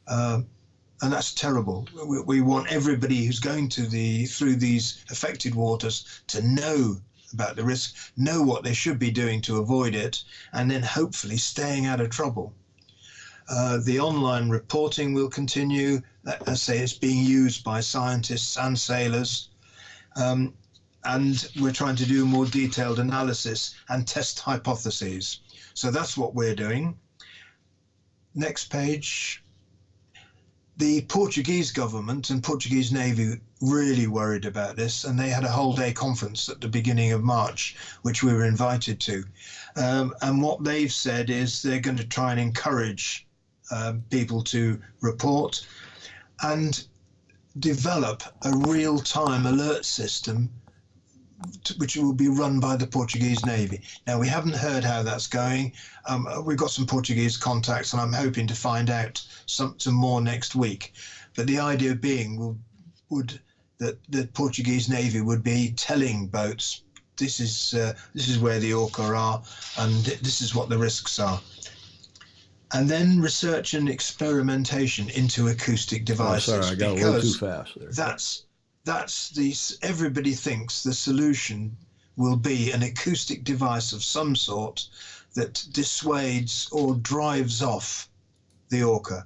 And that's terrible. We want everybody who's going through these affected waters to know about the risk, know what they should be doing to avoid it, and then hopefully staying out of trouble. The online reporting will continue. As I say, it's being used by scientists and sailors. And we're trying to do more detailed analysis and test hypotheses. So that's what we're doing. Next page. The Portuguese government and Portuguese Navy really worried about this, and they had a whole-day conference at the beginning of March, which we were invited to. And what they've said is they're going to try and encourage people to report and develop a real-time alert system which will be run by the Portuguese Navy. Now, we haven't heard how that's going. We've got some Portuguese contacts, and I'm hoping to find out some more next week. But the idea being that the Portuguese Navy would be telling boats, this is where the Orca are, and this is what the risks are. And then research and experimentation into acoustic devices. Oh, sorry, I got a little too fast there. Everybody thinks the solution will be an acoustic device of some sort that dissuades or drives off the Orca.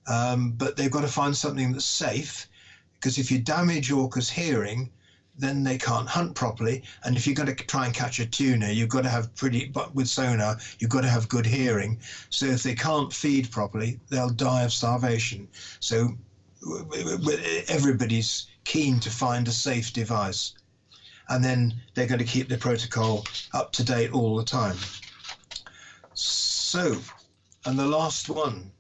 But they've got to find something that's safe, because if you damage Orca's hearing, then they can't hunt properly. And if you're going to try and catch a tuna, you've got to have with sonar, you've got to have good hearing. So if they can't feed properly, they'll die of starvation. So everybody's keen to find a safe device, and then they're going to keep the protocol up to date all the time. So, and the last one,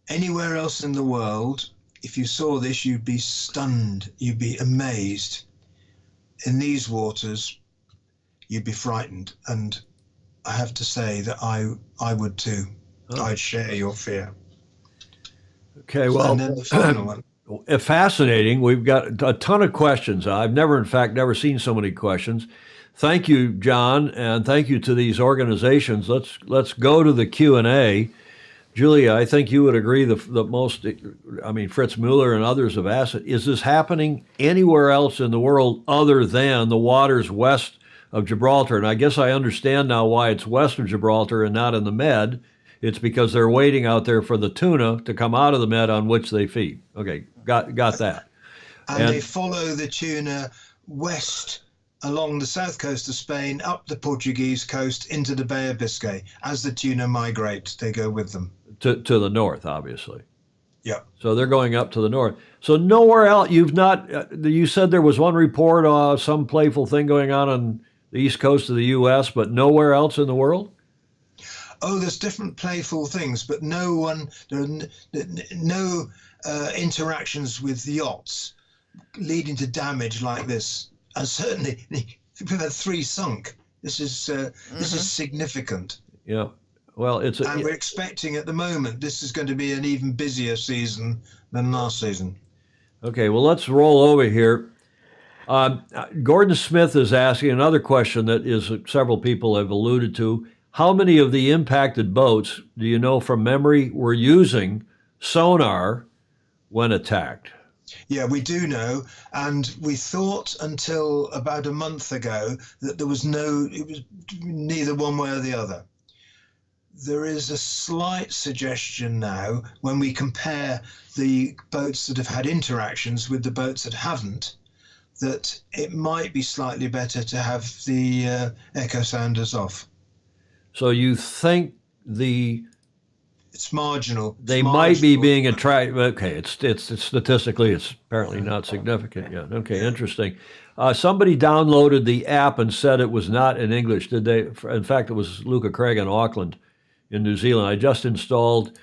anywhere else in the world, if you saw this, you'd be stunned, you'd be amazed. In these waters, you'd be frightened, and I have to say that I would too. Oh. I'd share your fear. Okay, well, and then the final one. Fascinating. We've got a ton of questions. I've never seen so many questions. Thank you, John, and thank you to these organizations. Let's go to the Q&A. Julia, I think you would agree the most, Fritz Mueller and others have asked it, is this happening anywhere else in the world other than the waters west of Gibraltar? And I guess I understand now why it's west of Gibraltar and not in the Med. It's because they're waiting out there for the tuna to come out of the med on which they feed. Okay, got that. And they follow the tuna west along the south coast of Spain, up the Portuguese coast into the Bay of Biscay. As the tuna migrate, they go with them. To the north, obviously. Yeah. So they're going up to the north. So nowhere else, you've not, you said there was one report, some playful thing going on the east coast of the U.S., but nowhere else in the world? Oh, there's different playful things, but there are no interactions with yachts leading to damage like this. And certainly, we've had 3 sunk. This is significant. Yeah. Well, and we're expecting at the moment this is going to be an even busier season than last season. Okay, well, let's roll over here. Gordon Smith is asking another question that is several people have alluded to. How many of the impacted boats, do you know from memory, were using sonar when attacked? Yeah, we do know, and we thought until about a month ago that it was neither one way or the other. There is a slight suggestion now when we compare the boats that have had interactions with the boats that haven't, that it might be slightly better to have the echo sounders off. So you think it's marginal. They might be being attracted. Okay, it's statistically, it's apparently not significant yet. Okay, interesting. Somebody downloaded the app and said it was not in English. Did they? In fact, it was Luca Craig in Auckland, in New Zealand. I just installed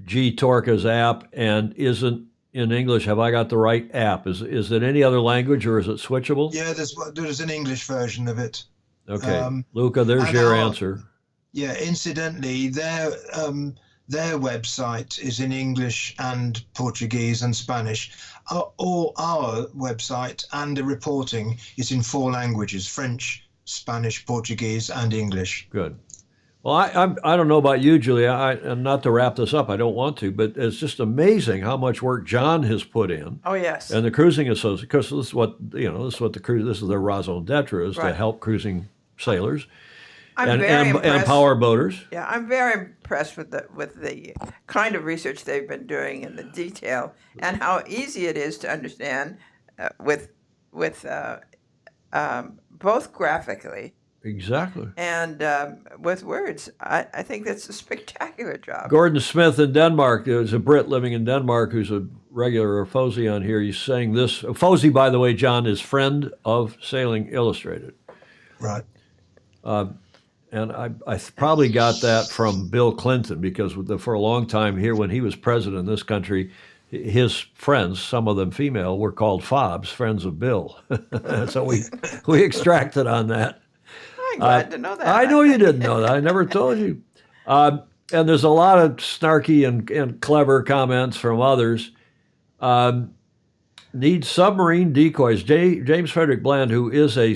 G-Torca's app and isn't in English. Have I got the right app? Is it any other language or is it switchable? Yeah, there's an English version of it. Okay, Luca, there's your answer. Yeah, incidentally, their website is in English and Portuguese and Spanish. All our website and the reporting is in 4 languages: French, Spanish, Portuguese, and English. Good. Well, I don't know about you, Julia, and not to wrap this up, I don't want to, but it's just amazing how much work John has put in. Oh, yes. And the Cruising Association, because this is what, this is their raison d'etre, is to help cruising sailors. And power boaters. Yeah, I'm very impressed with the kind of research they've been doing and the detail and how easy it is to understand with both graphically. Exactly. And with words. I think that's a spectacular job. Gordon Smith in Denmark, there's a Brit living in Denmark who's a regular Fozy on here. He's saying this. Fozy, by the way, John, is friend of Sailing Illustrated. Right. And I probably got that from Bill Clinton because for a long time here, when he was president of this country, his friends, some of them female, were called FOBs, friends of Bill. So we extracted on that. I'm glad to know that. I know you didn't know that. I never told you. And there's a lot of snarky and clever comments from others. Need submarine decoys. James Frederick Bland, who is a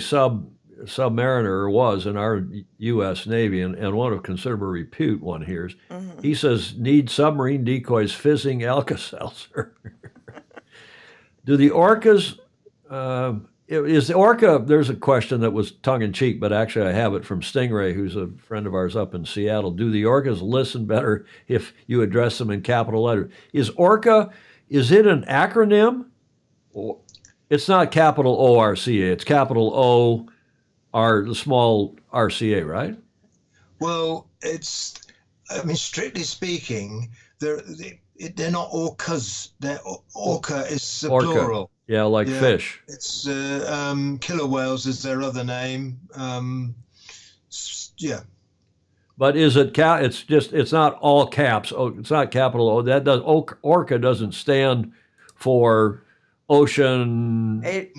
submariner, or was in our U.S. Navy, and one of considerable repute, one hears, he says, need submarine decoys fizzing Alka-Seltzer. Do the Orcas, is the Orca, there's a question that was tongue-in-cheek, but actually I have it from Stingray, who's a friend of ours up in Seattle. Do the Orcas listen better if you address them in capital letters? Is Orca, is it an acronym? It's not capital O-R-C-A, it's capital O, the small RCA, right? Well, strictly speaking, they're not orcas. Orca is the plural. Yeah, like fish. It's killer whales is their other name. Yeah. But is it it's not all caps. Oh, it's not capital O. Orca doesn't stand for ocean. No. It's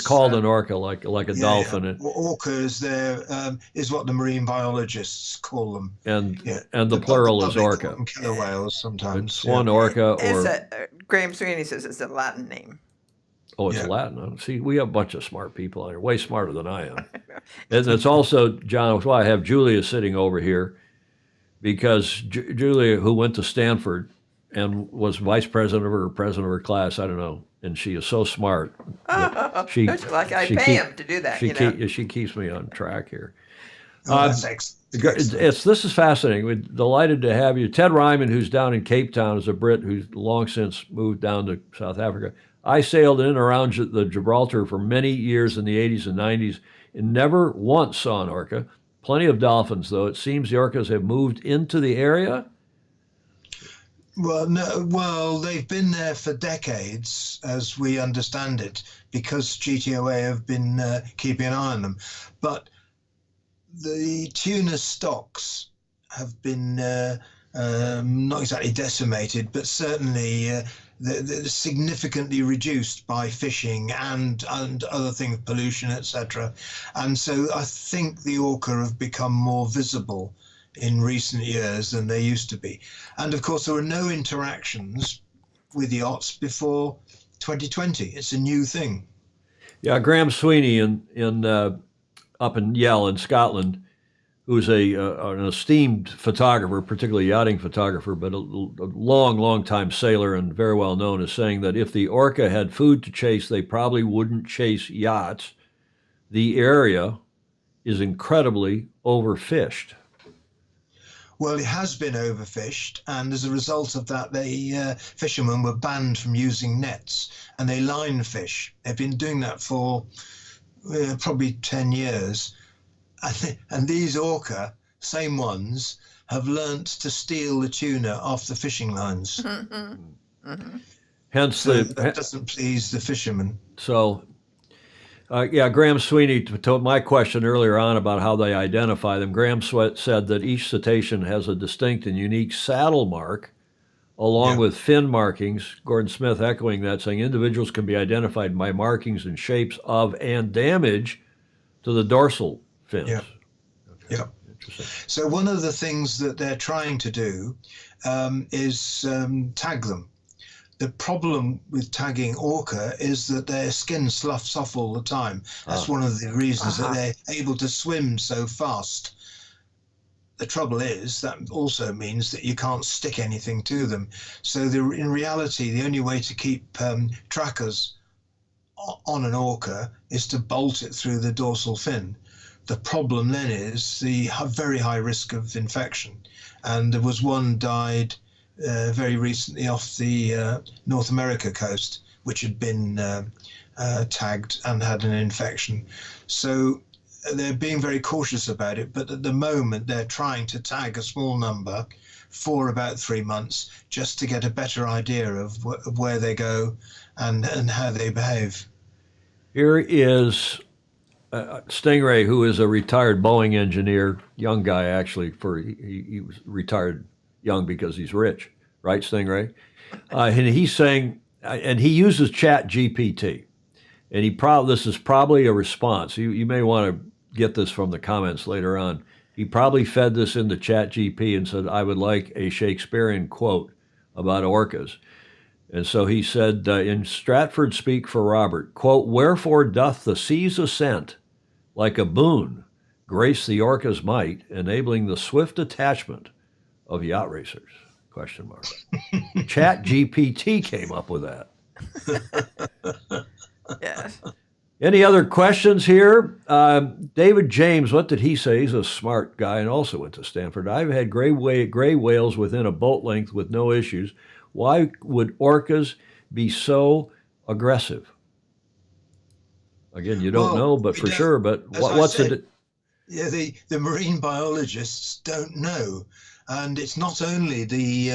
called an orca, like a dolphin. Yeah. Orca is what the marine biologists call them. And the plural is orca. Killer whales sometimes. It's one orca Graham Sweeney says it's a Latin name. Oh, it's Latin. See, we have a bunch of smart people out here, way smarter than I am. And it's also, John, that's why I have Julia sitting over here, because Julia, who went to Stanford and was vice president or president of her class, I don't know, and she is so smart. I pay him to do that. She keeps me on track here. That's excellent. This is fascinating. We're delighted to have you. Ted Ryman, who's down in Cape Town, is a Brit who's long since moved down to South Africa. I sailed in and around the Gibraltar for many years in the 80s and 90s and never once saw an orca. Plenty of dolphins, though. It seems the orcas have moved into the area. Well, no, well, they've been there for decades, as we understand it, because GTOA have been keeping an eye on them. But the tuna stocks have been not exactly decimated, but certainly they're significantly reduced by fishing and other things, pollution, etc. And so I think the orca have become more visible in recent years than they used to be. And of course, there were no interactions with yachts before 2020. It's a new thing. Yeah, Graham Sweeney up in Yell in Scotland, who's an esteemed photographer, particularly yachting photographer, but a long time sailor and very well known, is saying that if the orca had food to chase, they probably wouldn't chase yachts. The area is incredibly overfished. Well, it has been overfished, and as a result of that, fishermen were banned from using nets, and they line fish. They've been doing that for probably 10 years. And these orca, same ones, have learnt to steal the tuna off the fishing lines. Hence, that doesn't please the fishermen. So, Graham Sweeney, to my question earlier on about how they identify them, Graham said that each cetacean has a distinct and unique saddle mark, along with fin markings. Gordon Smith echoing that, saying individuals can be identified by markings and shapes of and damage to the dorsal fins. Yeah. Okay. Yeah. Interesting. So one of the things that they're trying to do is tag them. The problem with tagging orca is that their skin sloughs off all the time. That's one of the reasons that they're able to swim so fast. The trouble is that also means that you can't stick anything to them. So in reality, the only way to keep trackers on an orca is to bolt it through the dorsal fin. The problem then is the very high risk of infection. And there was one died very recently off the North America coast, which had been tagged and had an infection. So they're being very cautious about it, but at the moment they're trying to tag a small number for about 3 months just to get a better idea of where they go and how they behave. Here is Stingray, who is a retired Boeing engineer, young guy actually. He was retired young because he's rich, right, Stingray? And he's saying, and he uses Chat GPT, and this is probably a response. You may want to get this from the comments later on. He probably fed this into Chat GPT and said, "I would like a Shakespearean quote about orcas." And so he said, in Stratford speak for Robert, quote, "Wherefore doth the sea's ascent, like a boon, grace the orca's might, enabling the swift attachment of yacht racers?" Question mark. Chat GPT came up with that. Yes. Any other questions here? David James, what did he say? He's a smart guy and also went to Stanford. I've had gray whales within a boat length with no issues. Why would orcas be so aggressive? Again, you don't know, but for sure. But what's it? Yeah, the marine biologists don't know, and it's not only the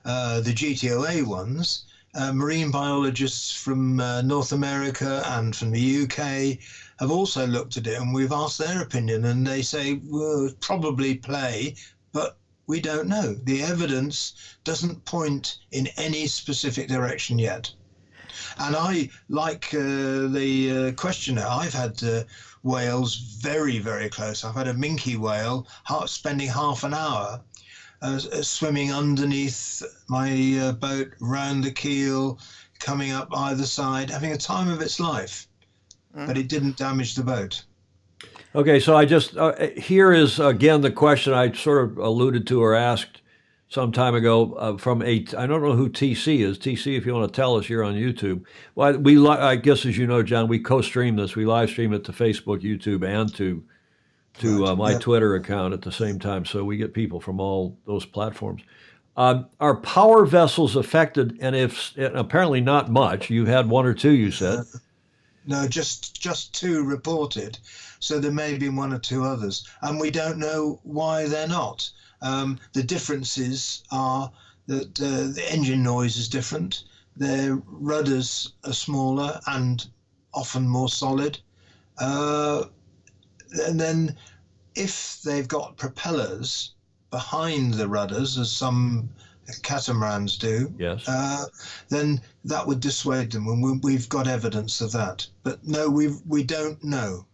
GTOA ones. Marine biologists from North America and from the UK have also looked at it, and we've asked their opinion, and they say, well, probably play, but we don't know. The evidence doesn't point in any specific direction yet. And I, like the questioner, I've had whales very, very close. I've had a minke whale spending half an hour swimming underneath my boat, round the keel, coming up either side, having a time of its life. But it didn't damage the boat. Okay, so I just, here is again the question I sort of alluded to or asked some time ago from I don't know who TC is. TC, if you want to tell us, you're on YouTube. Well, I guess as you know, John, we co-stream this. We live stream it to Facebook, YouTube, and to to my Yeah. Twitter account at the same time. So we get people from all those platforms. Are power vessels affected? And if apparently not much, you had one or two, you said. No, just two reported. So there may be one or two others, and we don't know why they're not. The differences are that the engine noise is different. Their rudders are smaller and often more solid. And then if they've got propellers behind the rudders, as some catamarans do, Yes. then that would dissuade them, and we've got evidence of that. But no, we don't know.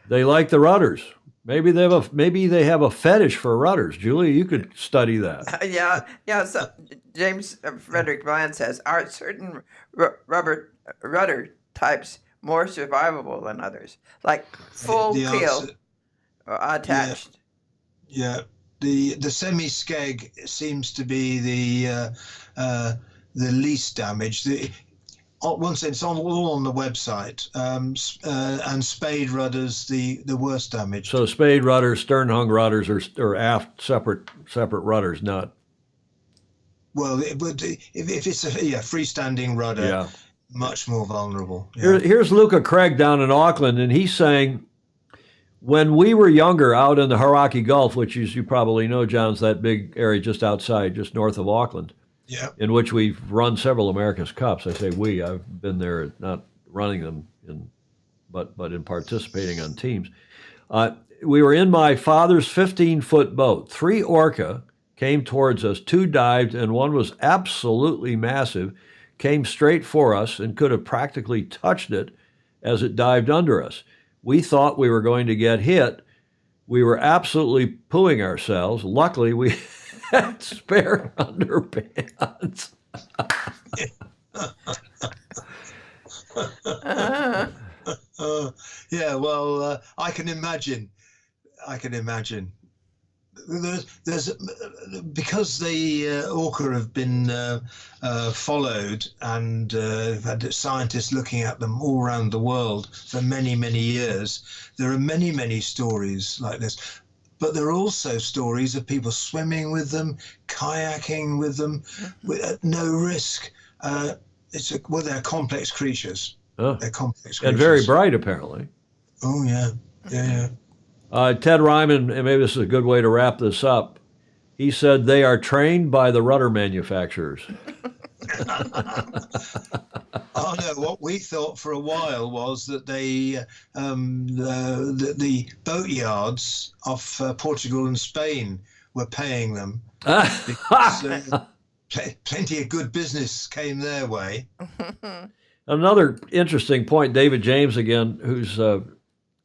They like the rudders. Maybe they have a fetish for rudders. Julia, you could study that. Yeah. So James Frederick Bland says, are certain rubber rudder types more survivable than others, like full The keel answer- or attached? Yeah, the semi-skeg seems to be the least damaged. Once it's all on the website, and spade rudders the worst damage. So spade rudders, stern hung rudders, or aft separate rudders, not. Well, if it's a freestanding rudder, Yeah. much more vulnerable. Yeah. Here's Luca Craig down in Auckland, and he's saying, when we were younger out in the Hauraki Gulf, which as you probably know, John's that big area just outside, just north of Auckland, Yeah. in which we've run several America's Cups. I say we, I've been there, not running them, but in participating on teams. We were in my father's 15-foot boat. 3 Orca came towards us, 2 dived, and one was absolutely massive, came straight for us and could have practically touched it as it dived under us. We thought we were going to get hit. We were absolutely pooing ourselves. Luckily, we had spare underpants. Yeah, well, I can imagine. There's because the Orca have been followed, and we've had scientists looking at them all around the world for many, many years. There are many, many stories like this. But there are also stories of people swimming with them, kayaking with them, at no risk. They're complex creatures. Oh. They're complex creatures. And very bright, apparently. Oh, yeah. Yeah. Ted Ryman, and maybe this is a good way to wrap this up, he said they are trained by the rudder manufacturers. Oh no! What we thought for a while was that the boat yards off Portugal and Spain were paying them because plenty of good business came their way. Another interesting point, David James again, who's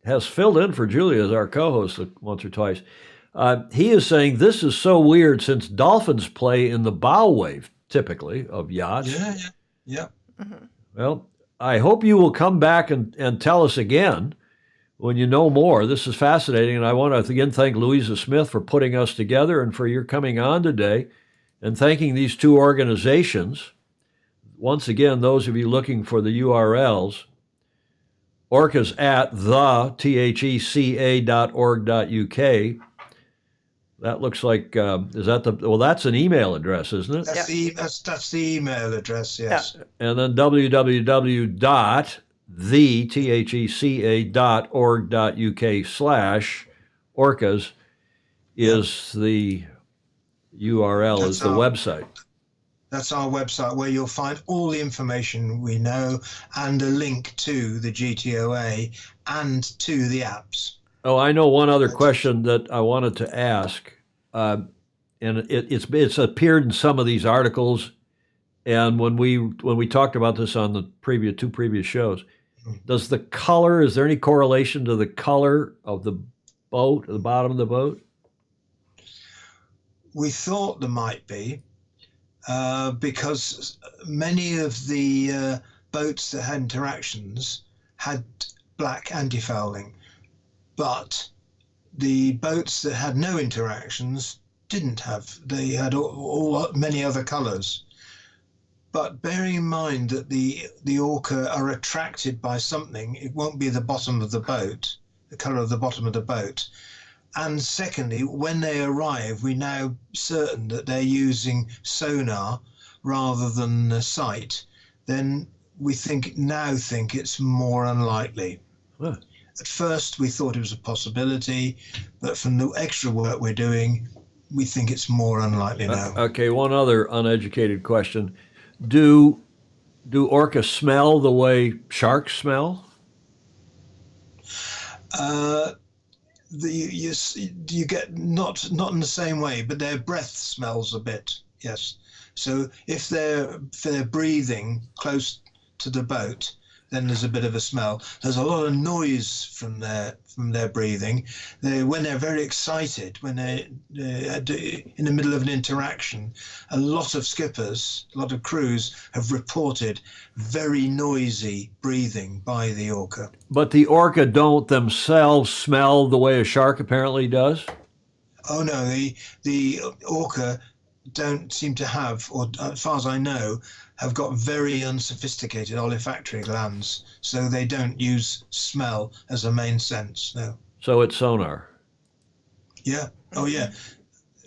has filled in for Julia as our co-host once or twice. He is saying this is so weird since dolphins play in the bow wave typically of yachts. Yeah. Well, I hope you will come back and tell us again when you know more. This is fascinating, and I want to again thank Louisa Smith for putting us together and for your coming on today, and thanking these 2 organizations. Once again, those of you looking for the URLs, Orca's at thetheca.org.uk. That looks like, is that that's an email address, isn't it? That's the email address, yes. Yeah. And then www.thetheca.org.uk/orcas is the URL, is the website. That's our website, where you'll find all the information we know and a link to the GTOA and to the apps. Oh, I know one other question that I wanted to ask, and it's appeared in some of these articles, and when we talked about this on the two previous shows, is there any correlation to the color of the boat, the bottom of the boat? We thought there might be, because many of the boats that had interactions had black anti-fouling, but the boats that had no interactions didn't have. They had many other colours. But bearing in mind that the Orca are attracted by something, it won't be the bottom of the boat. colour of the bottom of the boat. And secondly, when they arrive, we're now certain that they're using sonar rather than sight. Then we now think it's more unlikely. Huh. At first, we thought it was a possibility, but from the extra work we're doing, we think it's more unlikely now. Okay, one other uneducated question. Do orca smell the way sharks smell? You get not in the same way, but their breath smells a bit. Yes. So if they're breathing close to the boat, then there's a bit of a smell. There's a lot of noise from their breathing. When they're very excited, when they're in the middle of an interaction, a lot of skippers, a lot of crews have reported very noisy breathing by the orca. But the orca don't themselves smell the way a shark apparently does? Oh no, the orca don't seem to have, or as far as I know, have got very unsophisticated olfactory glands, so they don't use smell as a main sense. No. So it's sonar. Yeah. Oh yeah.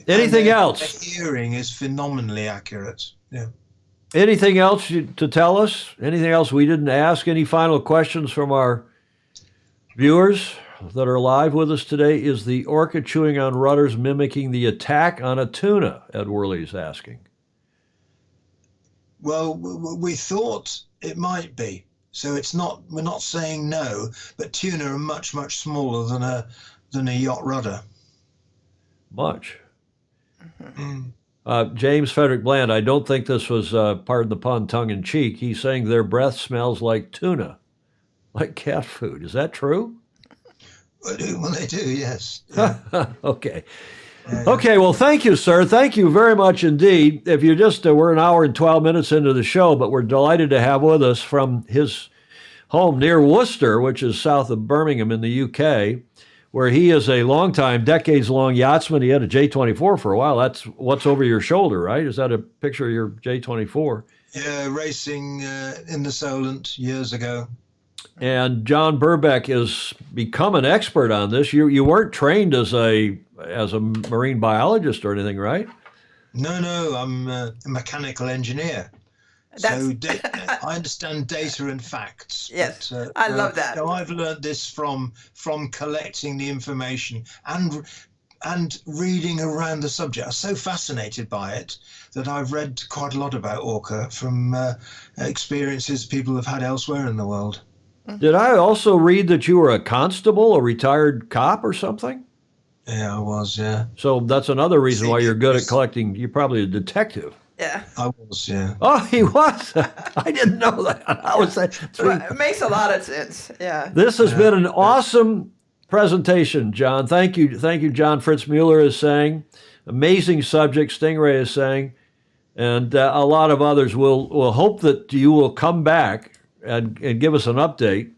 Anything Their else? hearing is phenomenally accurate. Yeah. Anything else to tell us? Anything else we didn't ask? Any final questions from our viewers that are live with us today? Is the orca chewing on rudders mimicking the attack on a tuna? Ed Worley's asking. Well, we thought it might be. So we're not saying no, but tuna are much, much smaller than a yacht rudder. Much. James Frederick Bland, I don't think this was, pardon the pun, tongue-in-cheek. He's saying their breath smells like tuna, like cat food. Is that true? Well, they do, yes. Yeah. Okay. Okay, well, thank you, sir. Thank you very much indeed. If we're an hour and 12 minutes into the show, but we're delighted to have with us from his home near Worcester, which is south of Birmingham in the UK, where he is a longtime, decades-long yachtsman. He had a J24 for a while. That's what's over your shoulder, right? Is that a picture of your J24? Yeah, racing in the Solent years ago. And John Burbeck has become an expert on this. You weren't trained as a marine biologist or anything, right? No, I'm a mechanical engineer. So I understand data and facts. Yes, I love that. So I've learned this from collecting the information and reading around the subject. I'm so fascinated by it that I've read quite a lot about orca from experiences people have had elsewhere in the world. Did I also read that you were a constable, a retired cop or something? Yeah, I was, yeah. So that's another reason why you're good at collecting. You're probably a detective. Yeah. I was, yeah. Oh, he was? I didn't know that. I was saying. Well, it makes a lot of sense. Yeah. This has been an awesome presentation, John. Thank you. Thank you, John. Fritz Mueller is saying. Amazing subject, Stingray is saying. And a lot of others will hope that you will come back and give us an update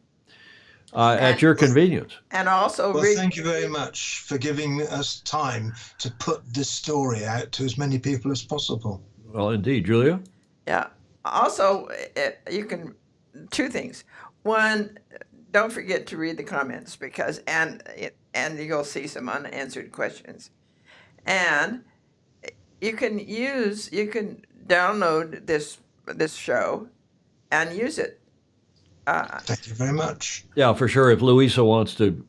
at your convenience. And also, well, thank you very much for giving us time to put this story out to as many people as possible. Well, indeed. Julia? Yeah. Also, you can, two things. One, don't forget to read the comments because, and you'll see some unanswered questions. And you can download this show and use it. Thank you very much. Yeah, for sure. If Louisa wants to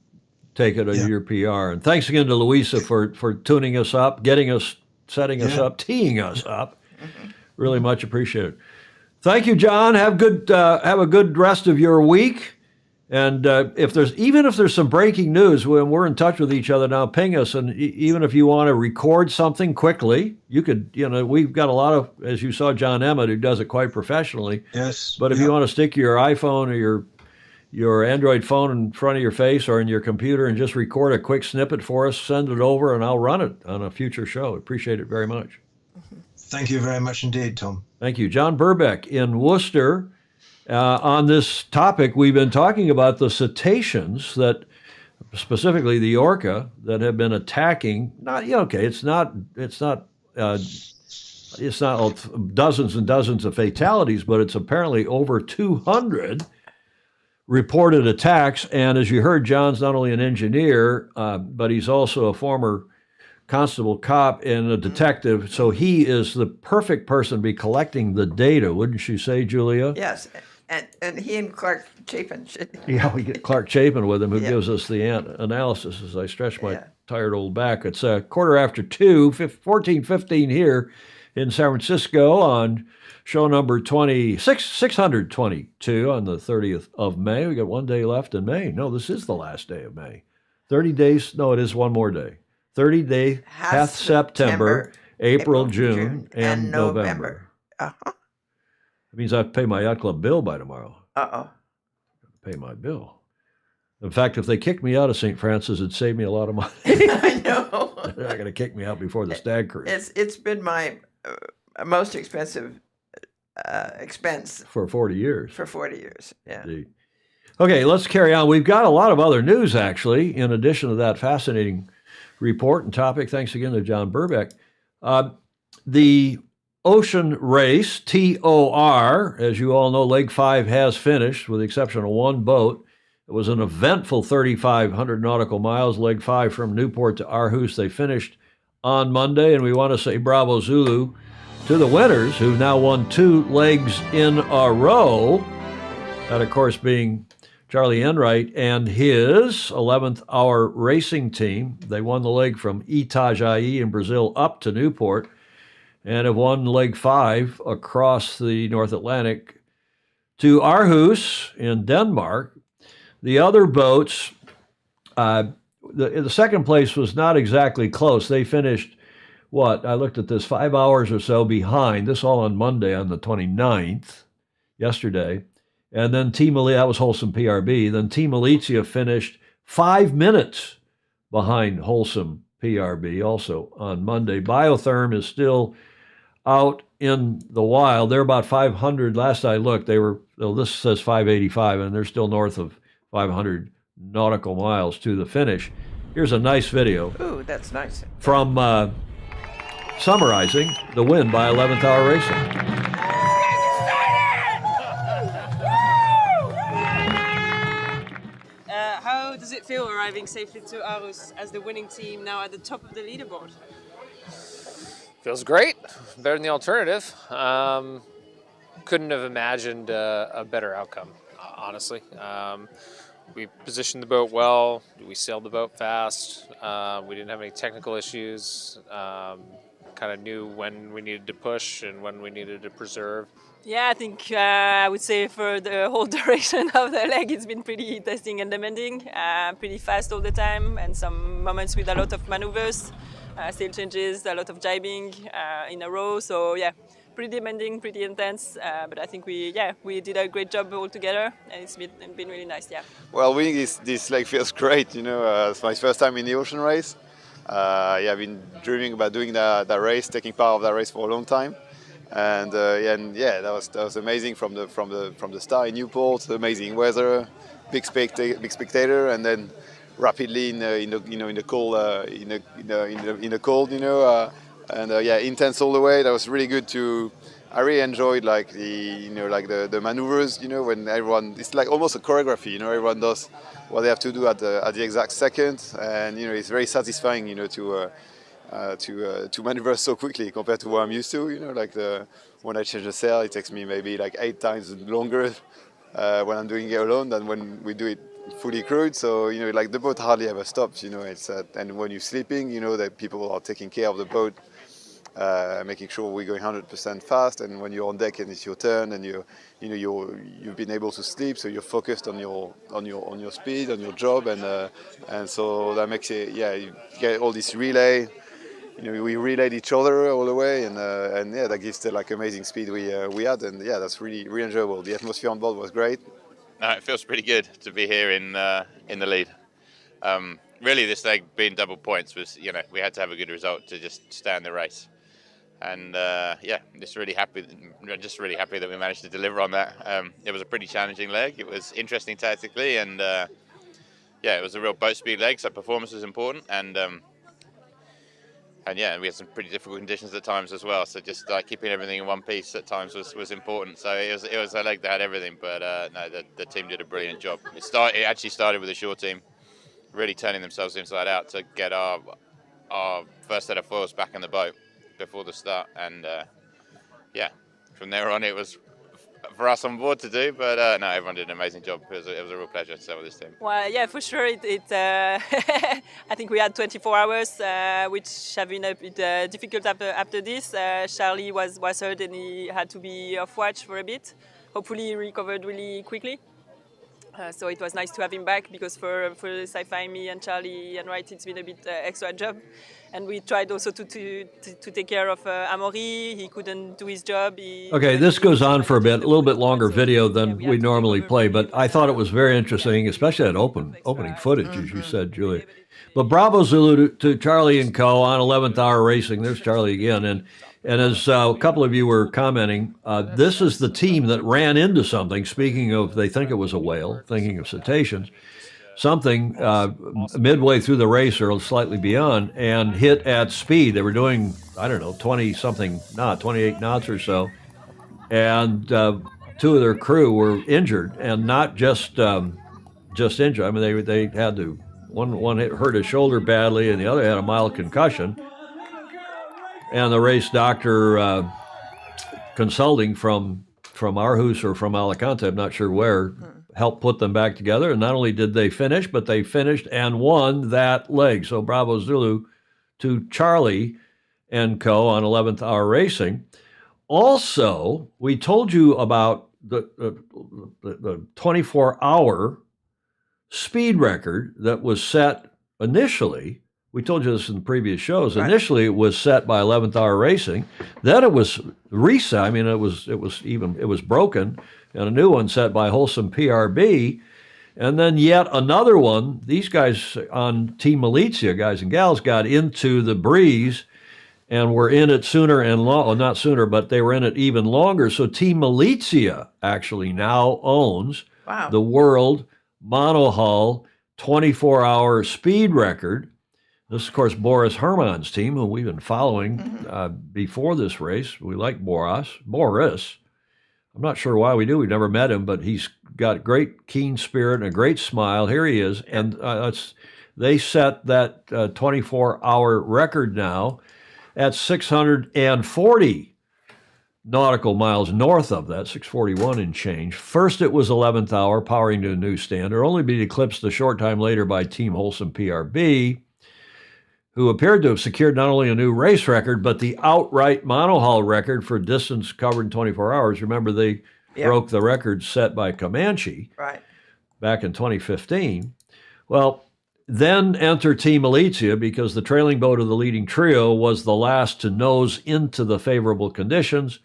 take it under your PR. And thanks again to Louisa for tuning us up, getting us, setting us up, teeing us up. Really much appreciated. Thank you, John. Have a good rest of your week. And if there's some breaking news, when we're in touch with each other now, ping us. And even if you want to record something quickly, you could. We've got a lot of, as you saw, John Emmett, who does it quite professionally. Yes. But if you want to stick your iPhone or your Android phone in front of your face or in your computer and just record a quick snippet for us, send it over, and I'll run it on a future show. Appreciate it very much. Thank you very much indeed, Tom. Thank you. John Burbeck in Worcester. On this topic, we've been talking about the cetaceans that, specifically the orca, that have been attacking. It's not dozens and dozens of fatalities, but it's apparently over 200 reported attacks. And as you heard, John's not only an engineer, but he's also a former constable, cop, and a detective. So he is the perfect person to be collecting the data, wouldn't you say, Julia? Yes, and he and Clark Chapin should. Yeah, we get Clark Chapin with him, who Yeah. gives us the analysis as I stretch my Yeah. tired old back. It's a 2:15, 14:15 here in San Francisco on show number 622 on the 30th of May. We got one day left in May. No, this is the last day of May. 30 days. No, it is one more day. 30 day hath September, April, June, and November. Uh-huh. That means I have to pay my yacht club bill by tomorrow. Uh-oh. Pay my bill. In fact, if they kicked me out of St. Francis, it'd save me a lot of money. I know. They're not going to kick me out before the stag cruise It's been my most expensive expense for 40 years. for 40 years. Yeah. Indeed. Okay, let's carry on. We've got a lot of other news, actually, in addition to that fascinating report and topic. Thanks again to John Burbeck. The Ocean Race, TOR, as you all know, Leg 5 has finished, with the exception of one boat. It was an eventful 3,500 nautical miles, Leg 5 from Newport to Aarhus. They finished on Monday, and we want to say bravo Zulu to the winners, who've now won 2 legs in a row. That, of course, being Charlie Enright and his 11th Hour Racing team. They won the leg from Itajaí in Brazil up to Newport, and have won Leg 5 across the North Atlantic to Aarhus in Denmark. The other boats, the second place was not exactly close. They finished, I looked at this, 5 hours or so behind. This all on Monday on the 29th, yesterday. And then that was Wholesome PRB. Then Team Malizia finished 5 minutes behind Wholesome PRB also on Monday. Biotherm is still out in the wild. They're about 500. Last I looked, this says 585, and they're still north of 500 nautical miles to the finish. Here's a nice video Ooh, that's nice. from summarizing the win by 11th Hour Racing. How does it feel arriving safely to Aarhus as the winning team now at the top of the leaderboard? Feels great, better than the alternative. Couldn't have imagined a better outcome, honestly. We positioned the boat well, we sailed the boat fast, we didn't have any technical issues, kind of knew when we needed to push and when we needed to preserve. Yeah, I think I would say for the whole duration of the leg it's been pretty testing and demanding, pretty fast all the time, and some moments with a lot of maneuvers, sail changes, a lot of jibing in a row, so yeah, pretty demanding, pretty intense, but I think we did a great job all together, and it's been really nice, yeah. Well, winning this leg feels great, it's my first time in the ocean race. I've been dreaming about doing that race, taking part of that race for a long time. And that was amazing from the start in Newport. Amazing weather, big spectator, and then rapidly in the cold, intense all the way. That was really good I really enjoyed the maneuvers, when everyone, it's like almost a choreography, everyone does what they have to do at the exact second, and it's very satisfying, to maneuver so quickly compared to what I'm used to. When I change the sail, it takes me maybe 8 times longer when I'm doing it alone than when we do it fully crewed. So the boat hardly ever stops. And when you're sleeping, that people are taking care of the boat, making sure we're going 100% fast. And when you're on deck and it's your turn, and you've been able to sleep, so you're focused on your speed, on your job, and so that makes it you get all this relay. We relayed each other all the way, and that gives the amazing speed we had, and that's really enjoyable. The atmosphere on board was great. No, it feels pretty good to be here in the lead. Really, this leg being double points was, we had to have a good result to just stay in the race, and just really happy that we managed to deliver on that. It was a pretty challenging leg. It was interesting tactically, and it was a real boat speed leg, so performance was important, and yeah, we had some pretty difficult conditions at times as well. So just keeping everything in one piece at times was important. So it was a leg that had everything. But no, the team did a brilliant job. It actually started with a shore team really turning themselves inside out to get our first set of foils back in the boat before the start. And yeah, from there on it was for us on board to do, but no, everyone did an amazing job. It was a real pleasure to sail with this team. Well, yeah, for sure. I think we had 24 hours, which have been a bit difficult after this. Charlie was hurt and he had to be off watch for a bit. Hopefully, he recovered really quickly. So it was nice to have him back because for Sci-Fi, me and Charlie and Wright, it's been a bit extra job. And we tried also to take care of Amaury. He couldn't do his job. Okay, this goes on for a little bit longer video than we normally play, but I thought it was very interesting, especially that opening footage, as you said, Julia. But bravo Zulu to Charlie and Co. on 11th Hour Racing. There's Charlie again. And as a couple of you were commenting, this is the team that ran into something. Speaking of, they think it was a whale, thinking of cetaceans, something midway through the race or slightly beyond, and hit at speed. They were doing, I don't know, 20-something knots, 28 knots or so. And two of their crew were injured, and not just injured. I mean, they had to, one hurt his shoulder badly, and the other had a mild concussion. And the race doctor consulting from Aarhus or from Alicante, I'm not sure where, helped put them back together. And not only did they finish, but they finished and won that leg. So bravo Zulu to Charlie and Co. on 11th Hour Racing. Also, we told you about the 24-hour speed record that was set initially. We told you this in the previous shows. Right. Initially, it was set by 11th Hour Racing. Then it was reset. I mean, it was broken, and a new one set by Wholesome PRB. And then yet another one. These guys on Team Malizia, guys and gals, got into the breeze and were in it sooner and not sooner, but they were in it even longer. So Team Malizia actually now owns the world monohull 24-hour speed record. This is, of course, Boris Herman's team, who we've been following before this race. We like Boris. I'm not sure why we do. We've never met him, but he's got great keen spirit and a great smile. Here he is. And they set that 24-hour record now at 640 nautical miles north of that, 641 and change. First, it was 11th Hour, powering to a new standard, only be eclipsed a short time later by Team Wholesome PRB, who appeared to have secured not only a new race record, but the outright monohull record for distance covered in 24 hours. Remember, they broke the record set by Comanche back in 2015. Well, then enter Team Malizia, because the trailing boat of the leading trio was the last to nose into the favorable conditions,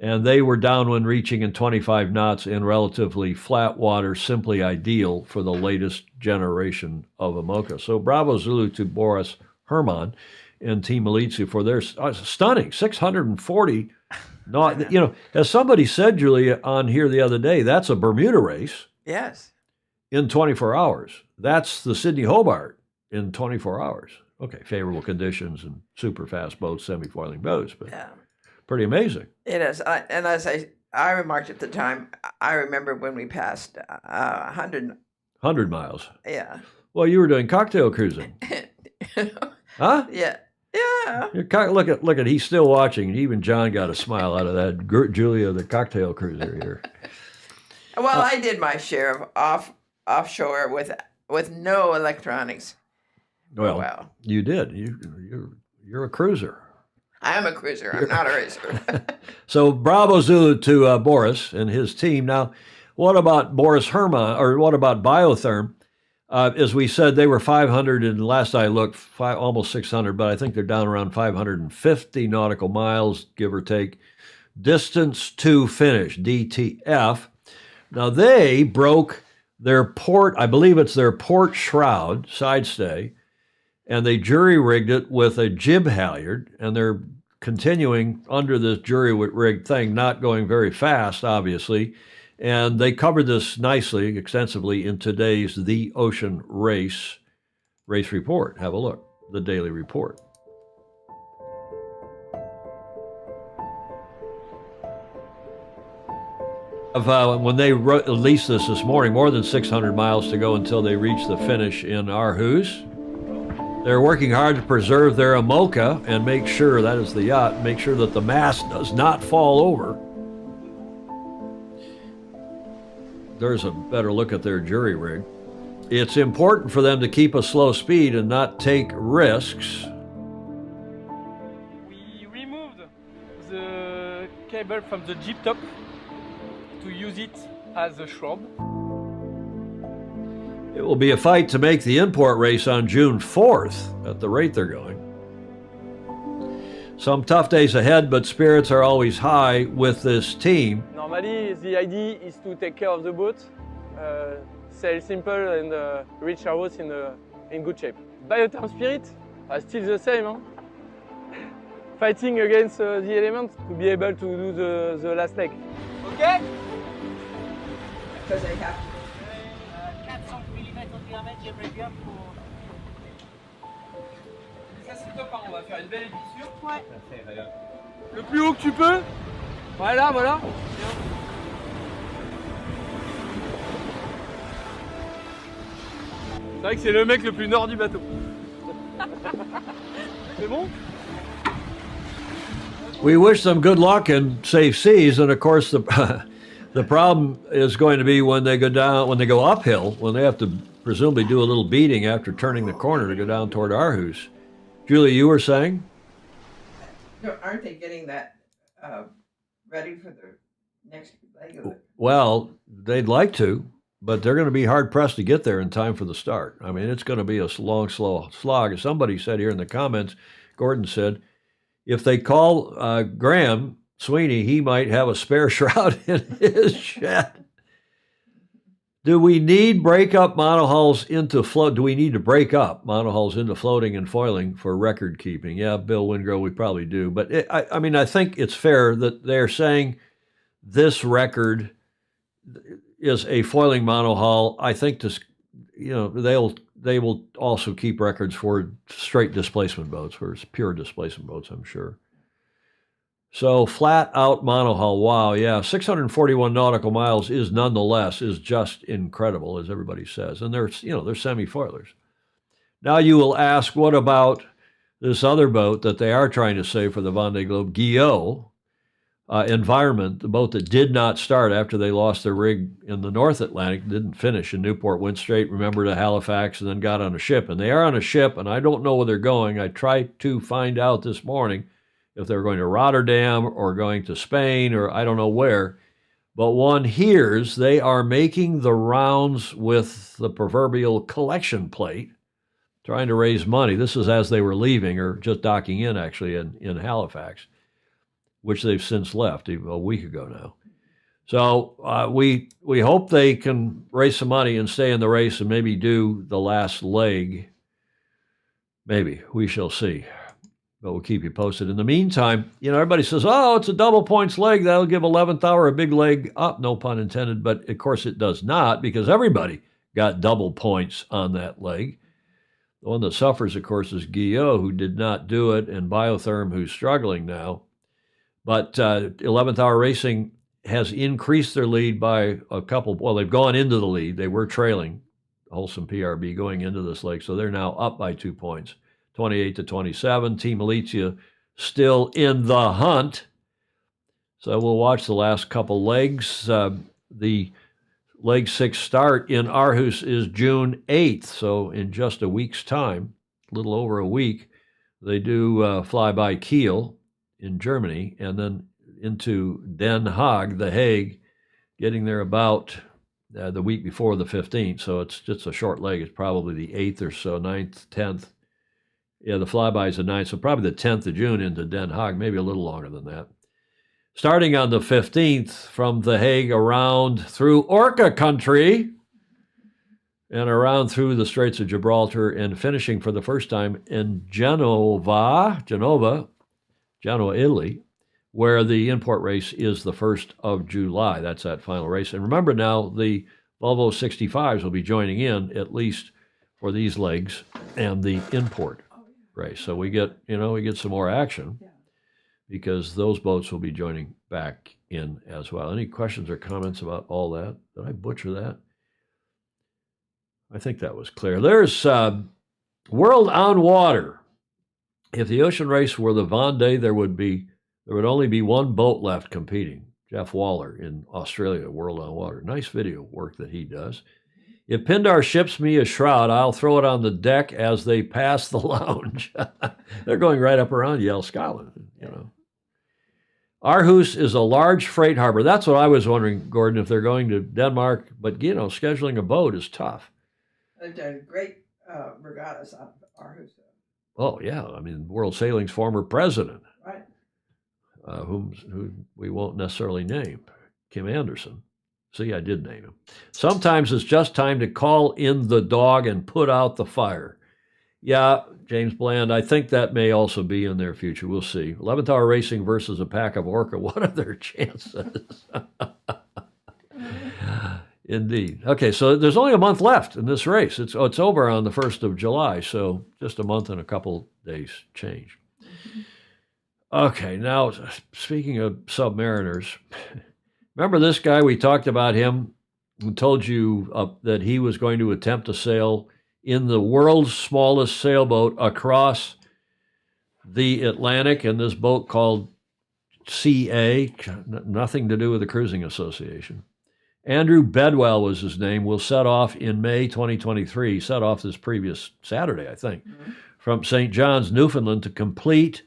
and they were downwind reaching in 25 knots in relatively flat water, simply ideal for the latest generation of IMOCA. So bravo Zulu to Boris Herman and Team Malizia for their stunning 640 knot. You know, as somebody said, Julia, on here the other day, that's a Bermuda race. Yes. In 24 hours. That's the Sydney Hobart in 24 hours. Okay, favorable conditions and super fast boats, semi-foiling boats, but pretty amazing. It is. And as I remarked at the time, I remember when we passed 100 miles. Yeah. Well, you were doing cocktail cruising. Huh? Yeah. Look at he's still watching. Even John got a smile out of that. Julia, the cocktail cruiser here. Well, I did my share of offshore with no electronics. Well, you did. You're a cruiser. I am a cruiser. I'm not a racer. So bravo Zulu to Boris and his team. Now, what about Boris Herman, or what about Biotherm? As we said, they were 500, and last I looked, almost 600, but I think they're down around 550 nautical miles, give or take. Distance to finish, DTF. Now, they broke their port, I believe it's their port shroud, side stay, and they jury-rigged it with a jib halyard, and they're continuing under this jury-rigged thing, not going very fast, obviously. And they covered this nicely, extensively, in today's The Ocean Race report. Have a look, the daily report. When they released this morning, more than 600 miles to go until they reach the finish in Aarhus. They're working hard to preserve their IMOCA and make sure, that is the yacht, make sure that the mast does not fall over. There's a better look at their jury rig. It's important for them to keep a slow speed and not take risks. We removed the cable from the jib top to use it as a shrub. It will be a fight to make the import race on June 4th at the rate they're going. Some tough days ahead, but spirits are always high with this team. Normally, the idea is to take care of the boat, sail simple and reach our house in good shape. By the time spirit are still the same. Huh? Fighting against the elements to be able to do the last leg. Okay? Because they have to. 400 mm au diamètre, j'aimerais bien pour... Ça c'est top, hein, on va faire une belle édition. Ouais. Le plus haut que tu peux. Voilà, voilà. C'est vrai que c'est le mec le plus nord du bateau. C'est bon? We wish them good luck and safe seas, and of course the problem is going to be when they go uphill, when they have to presumably do a little beating after turning the corner to go down toward Aarhus. Julie, you were saying? No, aren't they getting that ready for the next leg of it? Well, they'd like to, but they're going to be hard pressed to get there in time for the start. I mean, it's going to be a long, slow slog. As somebody said here in the comments, Gordon said, if they call Graham Sweeney, he might have a spare shroud in his shed. Do we need break-up monohulls into float? Do we need to break up monohulls into floating and foiling for record keeping? Yeah, Bill Wingrove, we probably do. But I think it's fair that they're saying this record is a foiling monohull. I think this, they will also keep records for straight displacement boats, for pure displacement boats, I'm sure. So flat out monohull, wow, yeah, 641 nautical miles is just incredible, as everybody says. And they're semi-foilers. Now you will ask, what about this other boat that they are trying to save for the Vendée Globe, Guillot Environment, the boat that did not start after they lost their rig in the North Atlantic, didn't finish in Newport, went straight, remember, to Halifax, and then got on a ship. And they are on a ship, and I don't know where they're going. I tried to find out this morning if they're going to Rotterdam or going to Spain or I don't know where. But one hears they are making the rounds with the proverbial collection plate, trying to raise money. This is as they were leaving, or just docking in, actually, in Halifax, which they've since left a week ago now. So we hope they can raise some money and stay in the race and maybe do the last leg. Maybe. We shall see. But we'll keep you posted. In the meantime, everybody says, oh, it's a double points leg. That'll give 11th hour a big leg up, no pun intended. But, of course, it does not, because everybody got double points on that leg. The one that suffers, of course, is Guillot, who did not do it, and Biotherm, who's struggling now. But 11th Hour Racing has increased their lead by a couple. Well, they've gone into the lead. They were trailing Wholesome PRB going into this leg, so they're now up by 2 points, 28-27. Team Alicia still in the hunt. So we'll watch the last couple legs. The leg 6 start in Aarhus is June 8th, so in just a week's time, a little over a week, they do fly by Kiel in Germany, and then into Den Haag, The Hague, getting there about the week before the 15th. So it's just a short leg. It's probably the 8th or so, 9th, 10th. Yeah, the flyby is the 9th, so probably the 10th of June into Den Haag, maybe a little longer than that. Starting on the 15th from The Hague around through Orca country and around through the Straits of Gibraltar and finishing for the first time in Genoa, Italy, where the import race is the 1st of July. That's that final race. And remember now, the Volvo 65s will be joining in, at least for these legs, and the import race. So we get some more action because those boats will be joining back in as well. Any questions or comments about all that? Did I butcher that? I think that was clear. There's World on Water. If the ocean race were the Vendée, there would only be one boat left competing. Jeff Waller in Australia, World on Water. Nice video work that he does. If Pindar ships me a shroud, I'll throw it on the deck as they pass the lounge. They're going right up around Yale, Scotland, you know. Aarhus is a large freight harbor. That's what I was wondering, Gordon, if they're going to Denmark. But, you know, scheduling a boat is tough. They've done great regattas out of Aarhus. Oh, yeah. I mean, World Sailing's former president, Right. who we won't necessarily name, Kim Anderson. See, I did name him. Sometimes it's just time to call in the dog and put out the fire. Yeah, James Bland, I think that may also be in their future. We'll see. 11th Hour Racing versus a pack of Orca. What are their chances? Indeed. Okay, so there's only a month left in this race. It's over on the 1st of July, so just a month and a couple days change. Okay, now, speaking of submariners, remember this guy? We talked about him and told you that he was going to attempt to sail in the world's smallest sailboat across the Atlantic in this boat called CA, nothing to do with the Cruising Association. Andrew Bedwell was his name. Will set off in May 2023, set off this previous Saturday, I think, from St. John's, Newfoundland, to complete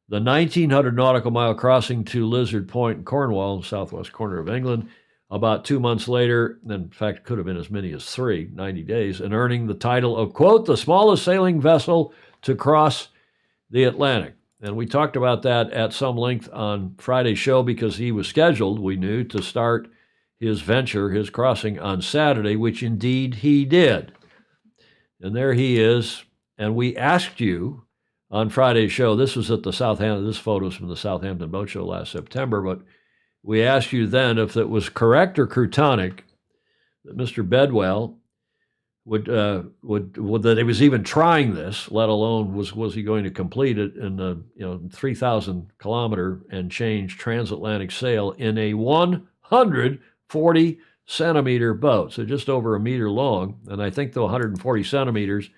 the 1,900 nautical mile crossing to Lizard Point in Cornwall, southwest corner of England, about 2 months later, in fact, could have been as many as 90 days, and earning the title of, quote, the smallest sailing vessel to cross the Atlantic. And we talked about that at some length on Friday's show because he was scheduled, we knew, to start his venture, his crossing on Saturday, which indeed he did. And there he is. And we asked you on Friday's show, this was at the Southampton, this photo's from the Southampton Boat Show last September, but we asked you then if it was correct or crutonic that Mr. Bedwell would that he was even trying this, let alone was he going to complete it in a 3,000 kilometer and change transatlantic sail in a 140 centimeter boat, so just over a meter long. And I think the 140 centimeters,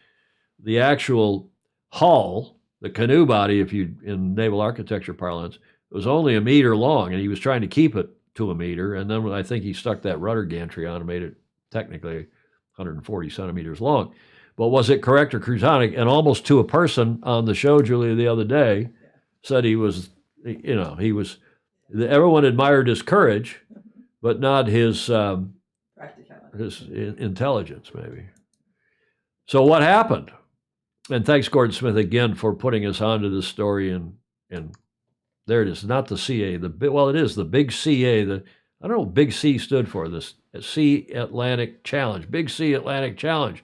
the actual hull, the canoe body, if you in naval architecture parlance, was only a meter long, and he was trying to keep it to a meter. And then I think he stuck that rudder gantry on and made it technically 140 centimeters long. But was it correct or crutonic? And almost to a person on the show, Julia, the other day, said he was, everyone admired his courage, but not his intelligence, maybe. So what happened? And thanks, Gordon Smith, again, for putting us onto this story. And there it is, not the CA. It is the big CA. I don't know what Big C stood for, this Sea Atlantic Challenge, Big Sea Atlantic Challenge.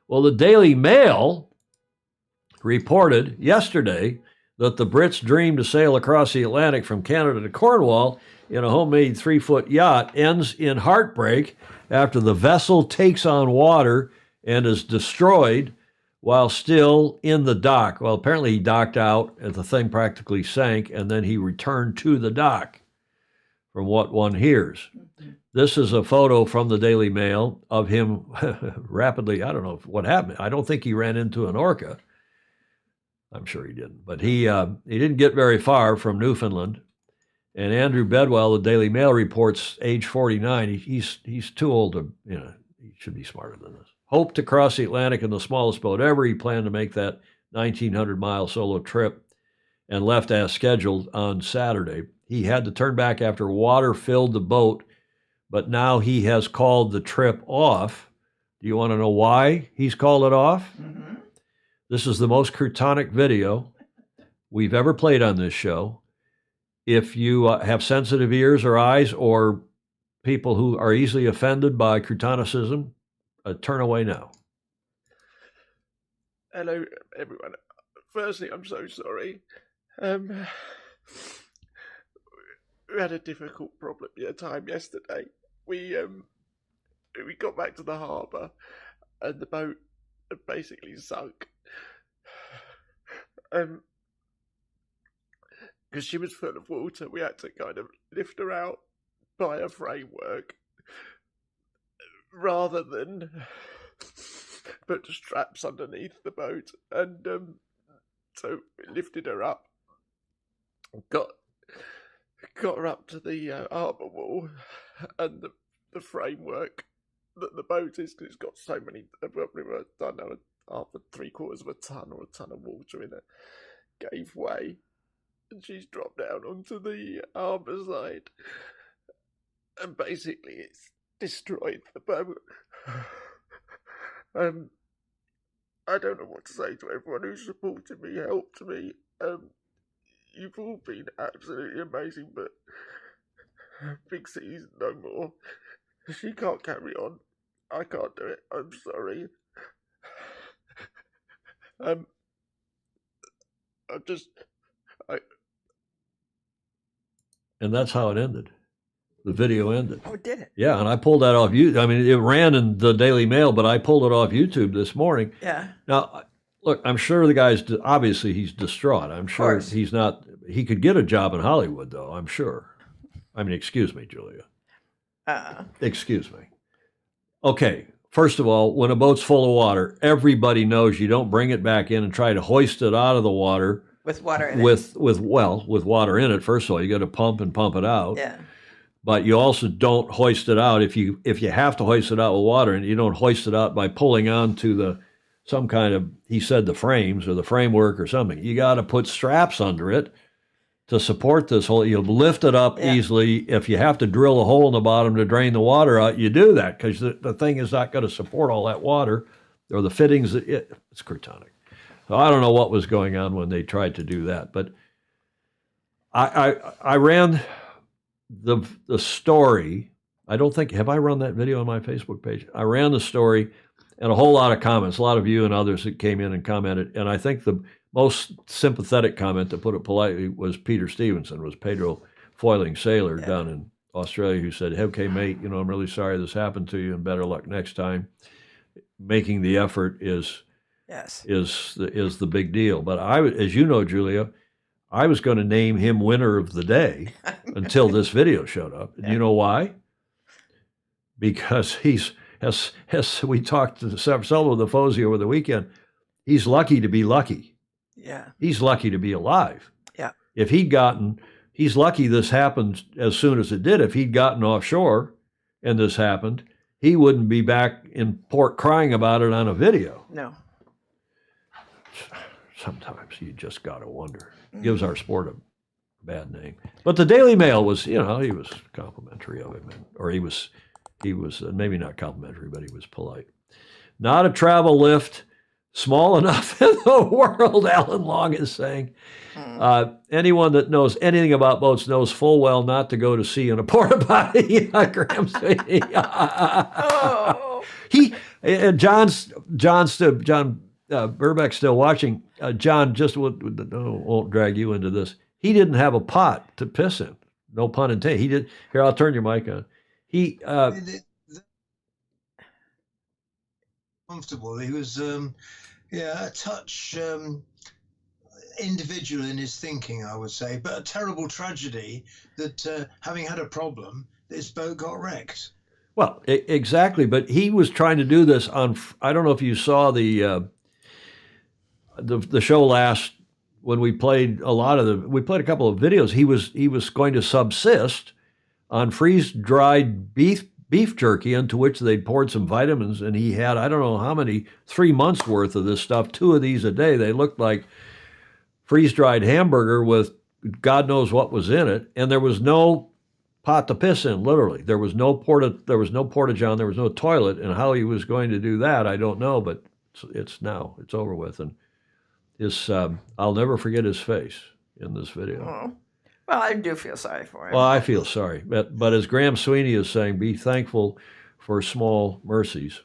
Well, the Daily Mail reported yesterday that the Brits' dream to sail across the Atlantic from Canada to Cornwall in a homemade 3-foot yacht ends in heartbreak after the vessel takes on water and is destroyed while still in the dock. Well, apparently he docked out and the thing practically sank, and then he returned to the dock, from what one hears. This is a photo from the Daily Mail of him rapidly, I don't know what happened. I don't think he ran into an orca. I'm sure he didn't. But he didn't get very far from Newfoundland. And Andrew Bedwell, the Daily Mail reports, age 49, he's too old to, he should be smarter than this. Hoped to cross the Atlantic in the smallest boat ever. He planned to make that 1,900-mile solo trip and left as scheduled on Saturday. He had to turn back after water filled the boat, but now he has called the trip off. Do you want to know why he's called it off? Mm-hmm. This is the most crutonic video we've ever played on this show. If you have sensitive ears or eyes, or people who are easily offended by crutonicism, turn away now. Hello, everyone. Firstly, I'm so sorry. We had a difficult time yesterday. We got back to the harbour, and the boat had basically sunk. because she was full of water. We had to kind of lift her out by a framework rather than put straps underneath the boat. And so we lifted her up, got her up to the harbour wall, and the framework that the boat is, because it's got so many, I don't know, half a 3/4 of a ton or a ton of water in it, gave way, and she's dropped down onto the harbour side, and basically it's destroyed the boat. I don't know what to say to everyone who supported me, helped me. You've all been absolutely amazing, but Big C's no more. She can't carry on. I can't do it. I'm sorry. And that's how it ended. The video ended. Oh, did it? Yeah, and I pulled that off YouTube. I mean, it ran in the Daily Mail, but I pulled it off YouTube this morning. Yeah. Now, look, I'm sure the guy's, obviously he's distraught. I'm sure he's not, he could get a job in Hollywood, though, I'm sure. I mean, excuse me, Julia. Excuse me. Okay, first of all, when a boat's full of water, everybody knows you don't bring it back in and try to hoist it out of the water. With water in it. With water in it. First of all, you got to pump it out. Yeah. But you also don't hoist it out if you have to hoist it out with water, and you don't hoist it out by pulling onto some kind of, he said, the frames or the framework or something. You got to put straps under it to support this whole. You lift it up easily. If you have to drill a hole in the bottom to drain the water out, you do that, because the thing is not going to support all that water, or the fittings. It's cryptonic. So I don't know what was going on when they tried to do that, but I ran the story. I don't think, have I run that video on my Facebook page? I ran the story, and a whole lot of comments, a lot of you and others that came in and commented. And I think the most sympathetic comment, to put it politely, was Peter Stevenson, was Pedro Foiling Sailor down in Australia, who said, okay, mate, I'm really sorry this happened to you, and better luck next time. Making the effort is the big deal. But as you know, Julia, I was going to name him winner of the day until this video showed up. And you know why? Because as we talked to several of the Fozy over the weekend, he's lucky to be lucky. Yeah. He's lucky to be alive. Yeah. If he's lucky this happened as soon as it did. If he'd gotten offshore and this happened, he wouldn't be back in port crying about it on a video. No. Sometimes you just got to wonder. Gives our sport a bad name. But the Daily Mail was, he was complimentary of him, or he was maybe not complimentary, but he was polite. Not a travel lift small enough in the world, Alan Long is saying. Anyone that knows anything about boats knows full well not to go to sea in a porta potty. Graham Sweeney. John Burbeck's still watching. John, just won't drag you into this. He didn't have a pot to piss in. No pun intended. He did. Here, I'll turn your mic on. He comfortable. He was, a touch individual in his thinking, I would say, but a terrible tragedy that having had a problem, this boat got wrecked. Well, exactly. But he was trying to do this on. I don't know if you saw the show last, when we played we played a couple of videos. He was going to subsist on freeze-dried beef jerky, into which they'd poured some vitamins, and he had, I don't know how many, 3 months worth of this stuff, 2 of these a day. They looked like freeze-dried hamburger with God knows what was in it, and there was no pot to piss in, literally. There was no porta-john, there was no toilet, and how he was going to do that, I don't know, but it's over with. And I'll never forget his face in this video. Oh. Well, I do feel sorry for him. Well, I feel sorry. But as Graham Sweeney is saying, be thankful for small mercies.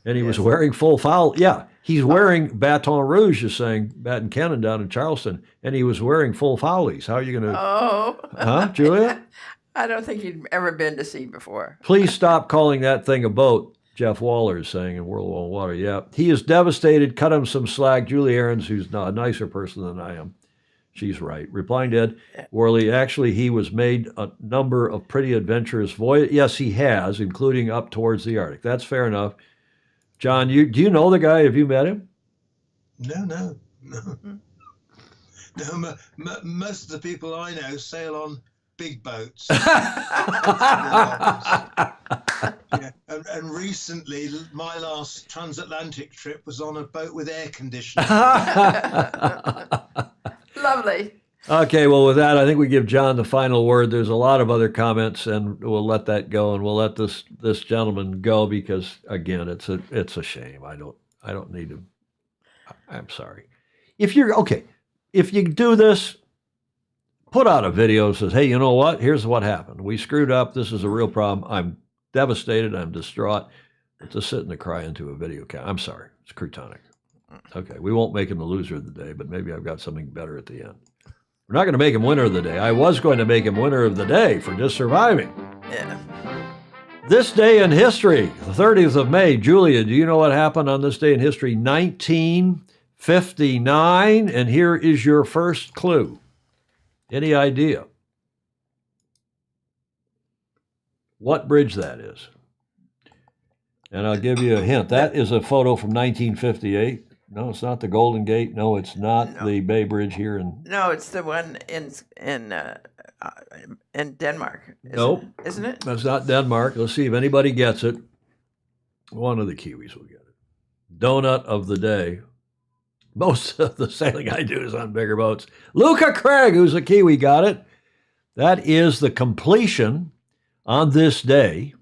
And he was wearing full foul. Yeah, he's wearing Baton Rouge, is saying, Baton Cannon down in Charleston, and he was wearing full foulies. How are you going to... Oh. Huh, Julia? I don't think he'd ever been to sea before. Please stop calling that thing a boat, Jeff Waller is saying in World War Water. Yeah, he is devastated. Cut him some slack. Julie Aarons, who's a nicer person than I am, She's right. Replying to Ed Worley, actually, he was made a number of pretty adventurous voyages. Yes, he has, including up towards the Arctic. That's fair enough. John, do you know the guy? Have you met him? No. No, most of the people I know sail on big boats. Yeah, and recently, my last transatlantic trip was on a boat with air conditioning. Lovely. Okay, well, with that, I think we give John the final word. There's a lot of other comments, and we'll let that go, and we'll let this gentleman go because, again, it's a shame. I don't need to. I'm sorry. If you do this, put out a video that says, "Hey, you know what? Here's what happened. We screwed up. This is a real problem. I'm devastated. I'm distraught." But to sit and cry into a video camera, I'm sorry. It's cretonic. Okay, we won't make him the loser of the day, but maybe I've got something better at the end. We're not going to make him winner of the day. I was going to make him winner of the day for just surviving. Yeah. This day in history, the 30th of May. Julia, do you know what happened on this day in history? 1959, and here is your first clue. Any idea what bridge that is? And I'll give you a hint. That is a photo from 1958. No, it's not the Golden Gate. No, it's not the Bay Bridge here in. No, it's the one in Denmark. Nope. Isn't it? That's not Denmark. Let's see if anybody gets it. One of the Kiwis will get it. Donut of the day. Most of the sailing I do is on bigger boats. Luca Craig, who's a Kiwi, got it. That is the completion on this day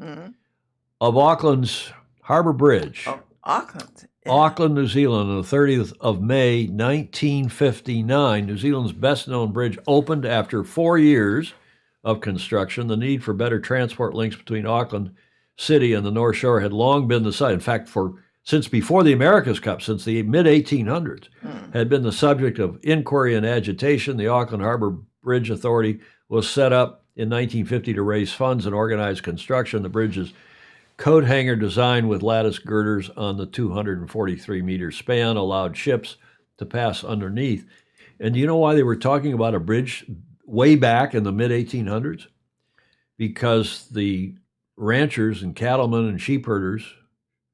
of Auckland's Harbour Bridge. Oh, Auckland. Yeah. Auckland, New Zealand, on the 30th of May, 1959. New Zealand's best-known bridge opened after 4 years of construction. The need for better transport links between Auckland City and the North Shore had long been the site. In fact, since before the America's Cup, since the mid-1800s, had been the subject of inquiry and agitation. The Auckland Harbour Bridge Authority was set up in 1950 to raise funds and organize construction. The bridge's coat hanger design with lattice girders on the 243-meter span allowed ships to pass underneath. And do you know why they were talking about a bridge way back in the mid-1800s? Because the ranchers and cattlemen and sheep herders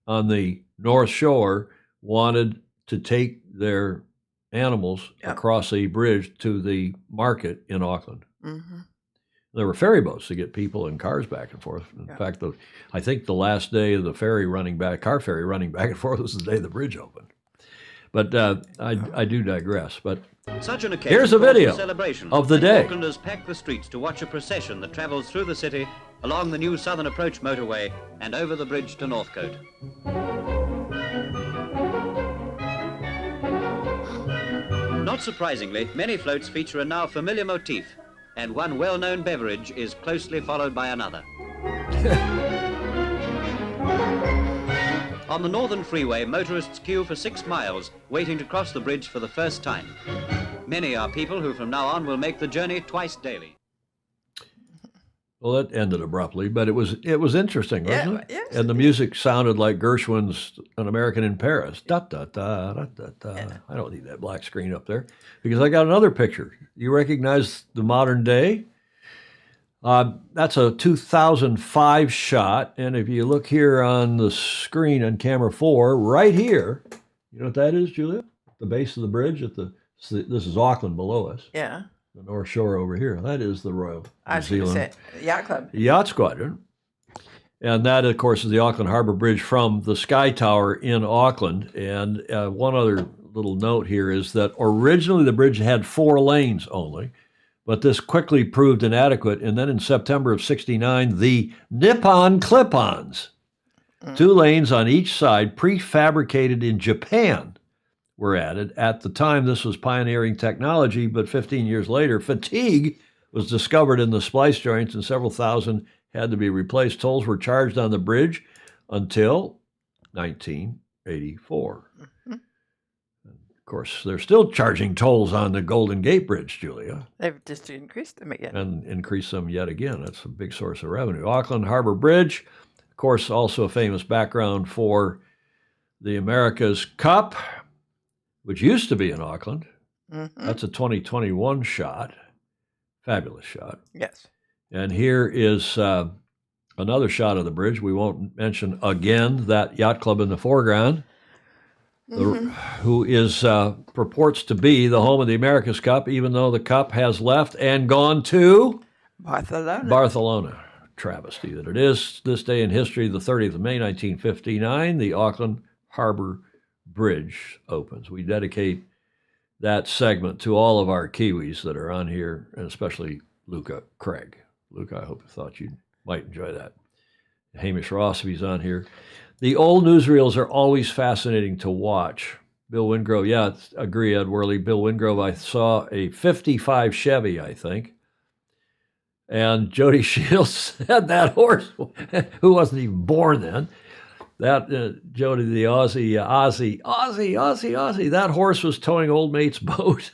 on the North Shore wanted to take their animals across a bridge to the market in Auckland. Mm-hmm. There were ferry boats to get people and cars back and forth. In fact, I think the last day of the car ferry running back and forth was the day the bridge opened. But I do digress. But such an occasion here's a video celebration of the day. Aucklanders pack the streets to watch a procession that travels through the city, along the new Southern Approach motorway, and over the bridge to Northcote. Not surprisingly, many floats feature a now familiar motif, and one well-known beverage is closely followed by another. On the Northern Freeway, motorists queue for 6 miles, waiting to cross the bridge for the first time. Many are people who from now on will make the journey twice daily. Well, that ended abruptly, but it was interesting, wasn't it? Yes. And the music sounded like Gershwin's "An American in Paris." Da da da da da da. Yeah. I don't need that black screen up there because I got another picture. You recognize the modern day? That's a 2005 shot, and if you look here on the screen on camera 4, right here, you know what that is, Julia? The base of the bridge this is Auckland below us. Yeah. The North Shore over here. That is the Royal New Zealand Yacht Club. Yacht Squadron. And that, of course, is the Auckland Harbour Bridge from the Sky Tower in Auckland. And one other little note here is that originally the bridge had 4 lanes only, but this quickly proved inadequate. And then in September of '69, the Nippon clip-ons, 2 lanes on each side, prefabricated in Japan, were added. At the time, this was pioneering technology, but 15 years later, fatigue was discovered in the splice joints and several thousand had to be replaced. Tolls were charged on the bridge until 1984. Mm-hmm. Of course, they're still charging tolls on the Golden Gate Bridge, Julia. They've just increased them again. And increased them yet again. That's a big source of revenue. Auckland Harbour Bridge, of course, also a famous background for the America's Cup, which used to be in Auckland, That's a 2021 shot. Fabulous shot. Yes. And here is another shot of the bridge. We won't mention again that yacht club in the foreground, who is purports to be the home of the America's Cup, even though the cup has left and gone to Barcelona. Travesty that it is. This day in history, the 30th of May, 1959, the Auckland Harbor Bridge opens. We dedicate that segment to all of our Kiwis that are on here, and especially Luca Craig. Luca, I hope you thought you might enjoy that. Hamish Ross, if he's on here. The old newsreels are always fascinating to watch. Bill Wingrove, yeah, agree, Ed Worley. Bill Wingrove, I saw a 55 Chevy, I think. And Jody Shields had that horse, who wasn't even born then. That Jody, the Aussie, that horse was towing old mate's boat.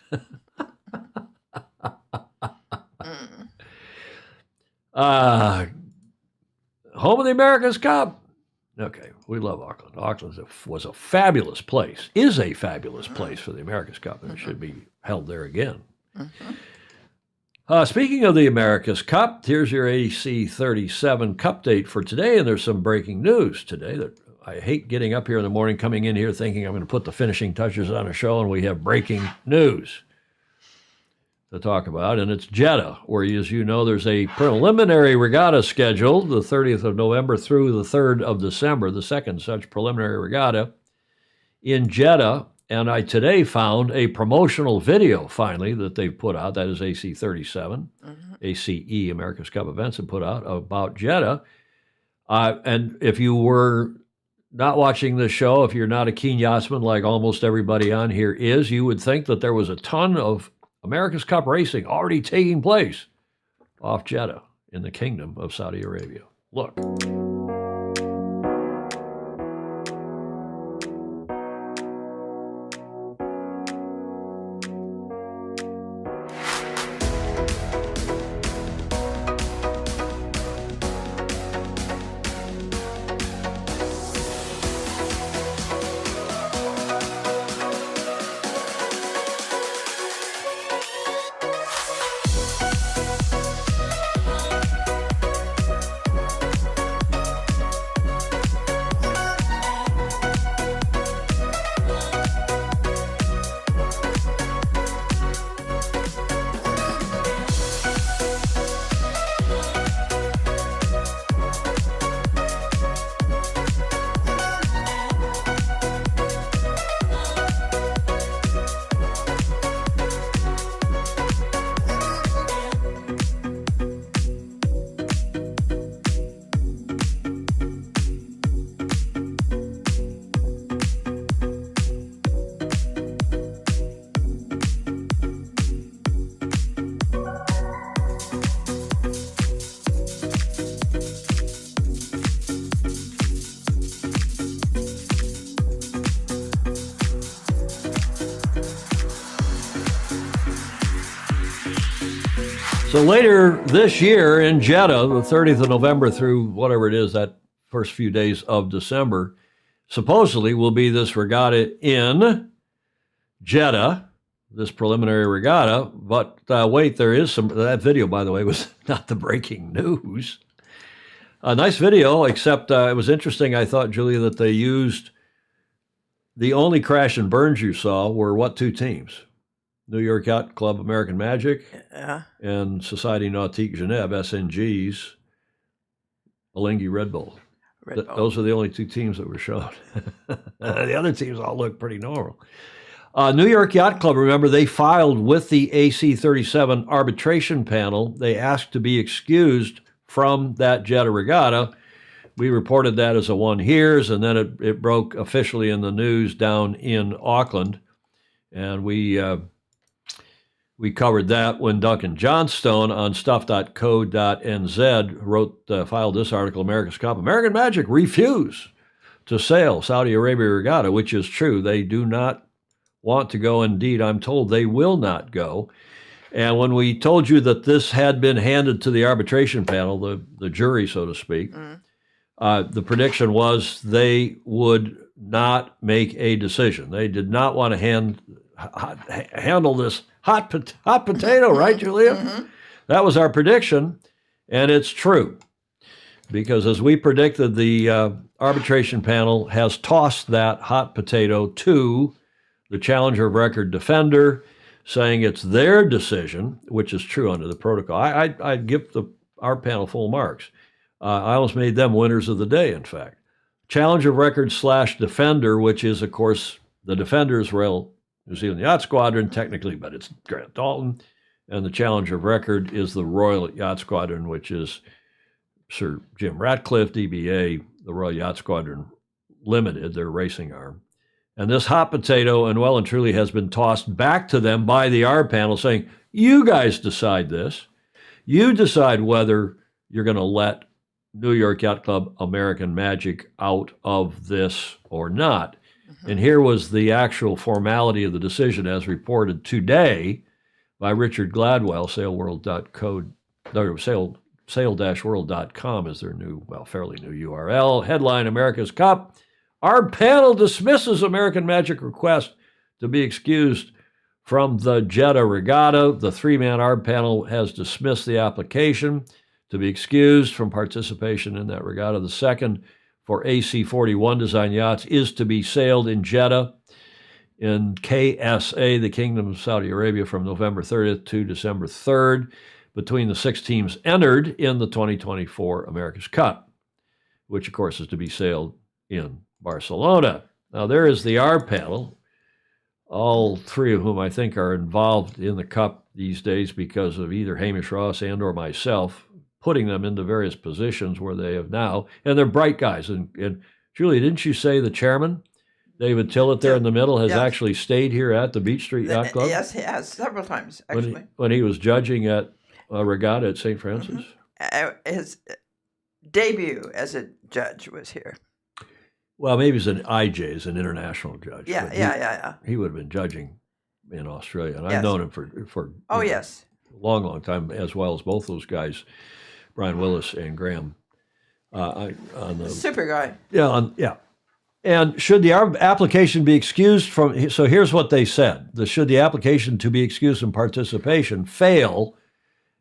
Home of the America's Cup. Okay, we love Auckland. Auckland was a fabulous place, is a fabulous place for the America's Cup, and it should be held there again. Speaking of the America's Cup, here's your AC-37 Cup date for today, and there's some breaking news today that I hate getting up here in the morning, coming in here thinking I'm going to put the finishing touches on a show, and we have breaking news to talk about, and it's Jeddah, where, as you know, there's a preliminary regatta scheduled the 30th of November through the 3rd of December, the second such preliminary regatta in Jeddah. And I today found a promotional video, finally, that they've put out. That is AC-37, ACE, America's Cup Events, have put out about Jeddah. And if you were not watching this show, if you're not a keen yachtsman like almost everybody on here is, you would think that there was a ton of America's Cup racing already taking place off Jeddah in the Kingdom of Saudi Arabia. Look. So later this year in Jeddah, the 30th of November through whatever it is, that first few days of December, supposedly will be this regatta in Jeddah, this preliminary regatta. But wait, there is some, that video, by the way, was not the breaking news. A nice video, except it was interesting, I thought, Julia, that they used the only crash and burns you saw were what two teams? New York Yacht Club American Magic and Société Nautique Genève, SNG's, Alinghi Red Bull. Those are the only two teams that were shown. The other teams all look pretty normal. New York Yacht Club, remember, they filed with the AC-37 arbitration panel. They asked to be excused from that Jeddah regatta. We reported that as a one heres, and then it broke officially in the news down in Auckland. And we covered that when Duncan Johnstone on stuff.co.nz filed this article, America's Cup. American Magic refuse to sail Saudi Arabia regatta, which is true. They do not want to go. Indeed, I'm told they will not go. And when we told you that this had been handed to the arbitration panel, the jury, so to speak, the prediction was they would not make a decision. They did not want to hand handle this hot potato, right, Julia? That was our prediction, and it's true. Because as we predicted, the arbitration panel has tossed that hot potato to the challenger of record defender, saying it's their decision, which is true under the protocol. I'd give our panel full marks. I almost made them winners of the day, in fact. Challenger of record / defender, which is, of course, the defender's Royal New Zealand Yacht Squadron, technically, but it's Grant Dalton. And the challenger of record is the Royal Yacht Squadron, which is Sir Jim Ratcliffe, DBA, the Royal Yacht Squadron Limited, their racing arm. And this hot potato, and well and truly, has been tossed back to them by the R panel saying, you guys decide this. You decide whether you're going to let New York Yacht Club American Magic out of this or not. And here was the actual formality of the decision as reported today by Richard Gladwell, sail-world.com is their new, well, fairly new URL. Headline, America's Cup. Our panel dismisses American Magic request to be excused from the Jeddah Regatta. The three-man ARB panel has dismissed the application to be excused from participation in that regatta. The second for AC-41 design yachts is to be sailed in Jeddah in KSA, the Kingdom of Saudi Arabia, from November 30th to December 3rd, between the 6 teams entered in the 2024 America's Cup, which, of course, is to be sailed in Barcelona. Now, there is the R panel, all three of whom I think are involved in the Cup these days because of either Hamish Ross and or myself, putting them into various positions where they have now, and they're bright guys. And Julie, didn't you say the chairman, David Tillett, there in the middle, has actually stayed here at the Beach Street Yacht Club? Yes, he has, several times, actually. When he was judging at a regatta at St. Francis? His debut as a judge was here. Well, maybe he's an IJ, as an international judge. Yeah. He would have been judging in Australia, and Yes. I've known him for yes, a long time, as well as both those guys, Brian Willis and Graham. On the super guy. Yeah. And should the application be excused from? So here's what they said: should the application to be excused from participation fail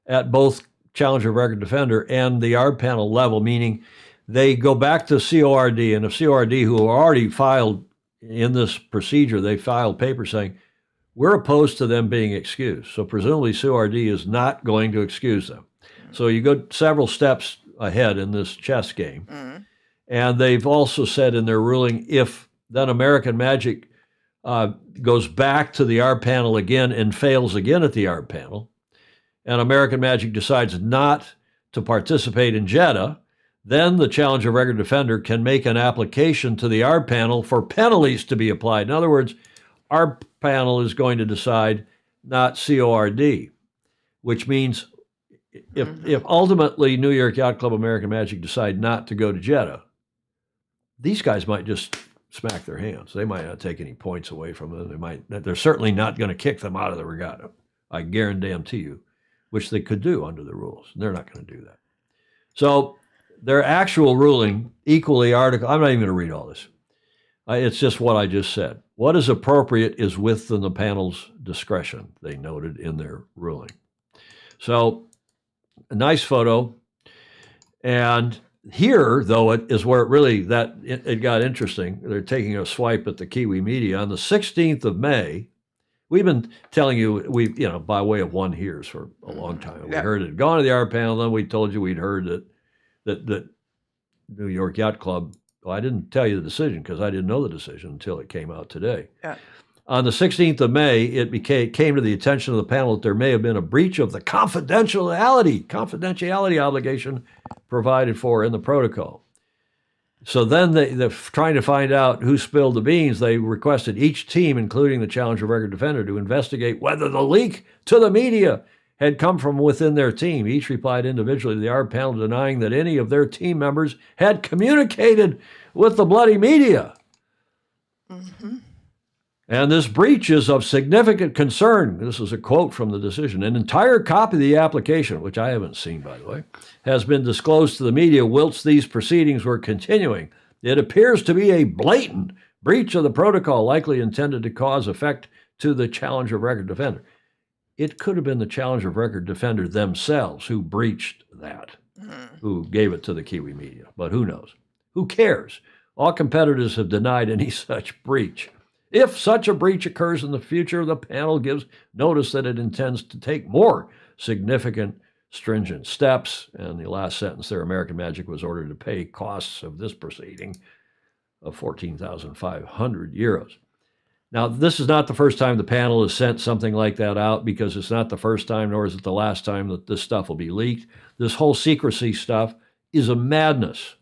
at both Challenger of Record Defender and the ARB panel level, meaning they go back to CORD, and if CORD, who are already filed in this procedure, they filed papers saying, we're opposed to them being excused. So presumably CORD is not going to excuse them. So you go several steps ahead in this chess game. And they've also said in their ruling, if then American Magic goes back to the ARB panel again and fails again at the ARB panel, and American Magic decides not to participate in Jeddah, then the Challenger of Record Defender can make an application to the ARB panel for penalties to be applied. In other words, our panel is going to decide, not CORD, which means if ultimately New York Yacht Club American Magic decide not to go to Jeddah, these guys might just smack their hands. They might not take any points away from them. They're certainly not going to kick them out of the regatta. I guarantee you, which they could do under the rules. They're not going to do that. So their actual ruling, equally article, I'm not even going to read all this. It's just what I just said. What is appropriate is within the panel's discretion, they noted in their ruling. So a nice photo. And here, though, it is where it really, it got interesting. They're taking a swipe at the Kiwi media. On the 16th of May, we've been telling you, by way of one hears for a long time. We heard it had gone to the ARB panel, then we told you we'd heard that New York Yacht Club, well, I didn't tell you the decision because I didn't know the decision until it came out today. Yeah. On the 16th of May, it came to the attention of the panel that there may have been a breach of the confidentiality obligation provided for in the protocol. So then they're trying to find out who spilled the beans. They requested each team, including the Challenger of Record Defender, to investigate whether the leak to the media had come from within their team. Each replied individually to the ARB panel, denying that any of their team members had communicated with the bloody media. And this breach is of significant concern. This is a quote from the decision. An entire copy of the application, which I haven't seen, by the way, has been disclosed to the media whilst these proceedings were continuing. It appears to be a blatant breach of the protocol, likely intended to cause effect to the Challenger of Record Defender. It could have been the Challenger of Record Defender themselves who breached that, who gave it to the Kiwi media. But who knows? Who cares? All competitors have denied any such breach. If such a breach occurs in the future, the panel gives notice that it intends to take more significant, stringent steps. And the last sentence there, American Magic was ordered to pay costs of this proceeding of 14,500 euros. Now, this is not the first time the panel has sent something like that out, because it's not the first time, nor is it the last time that this stuff will be leaked. This whole secrecy stuff is a madness.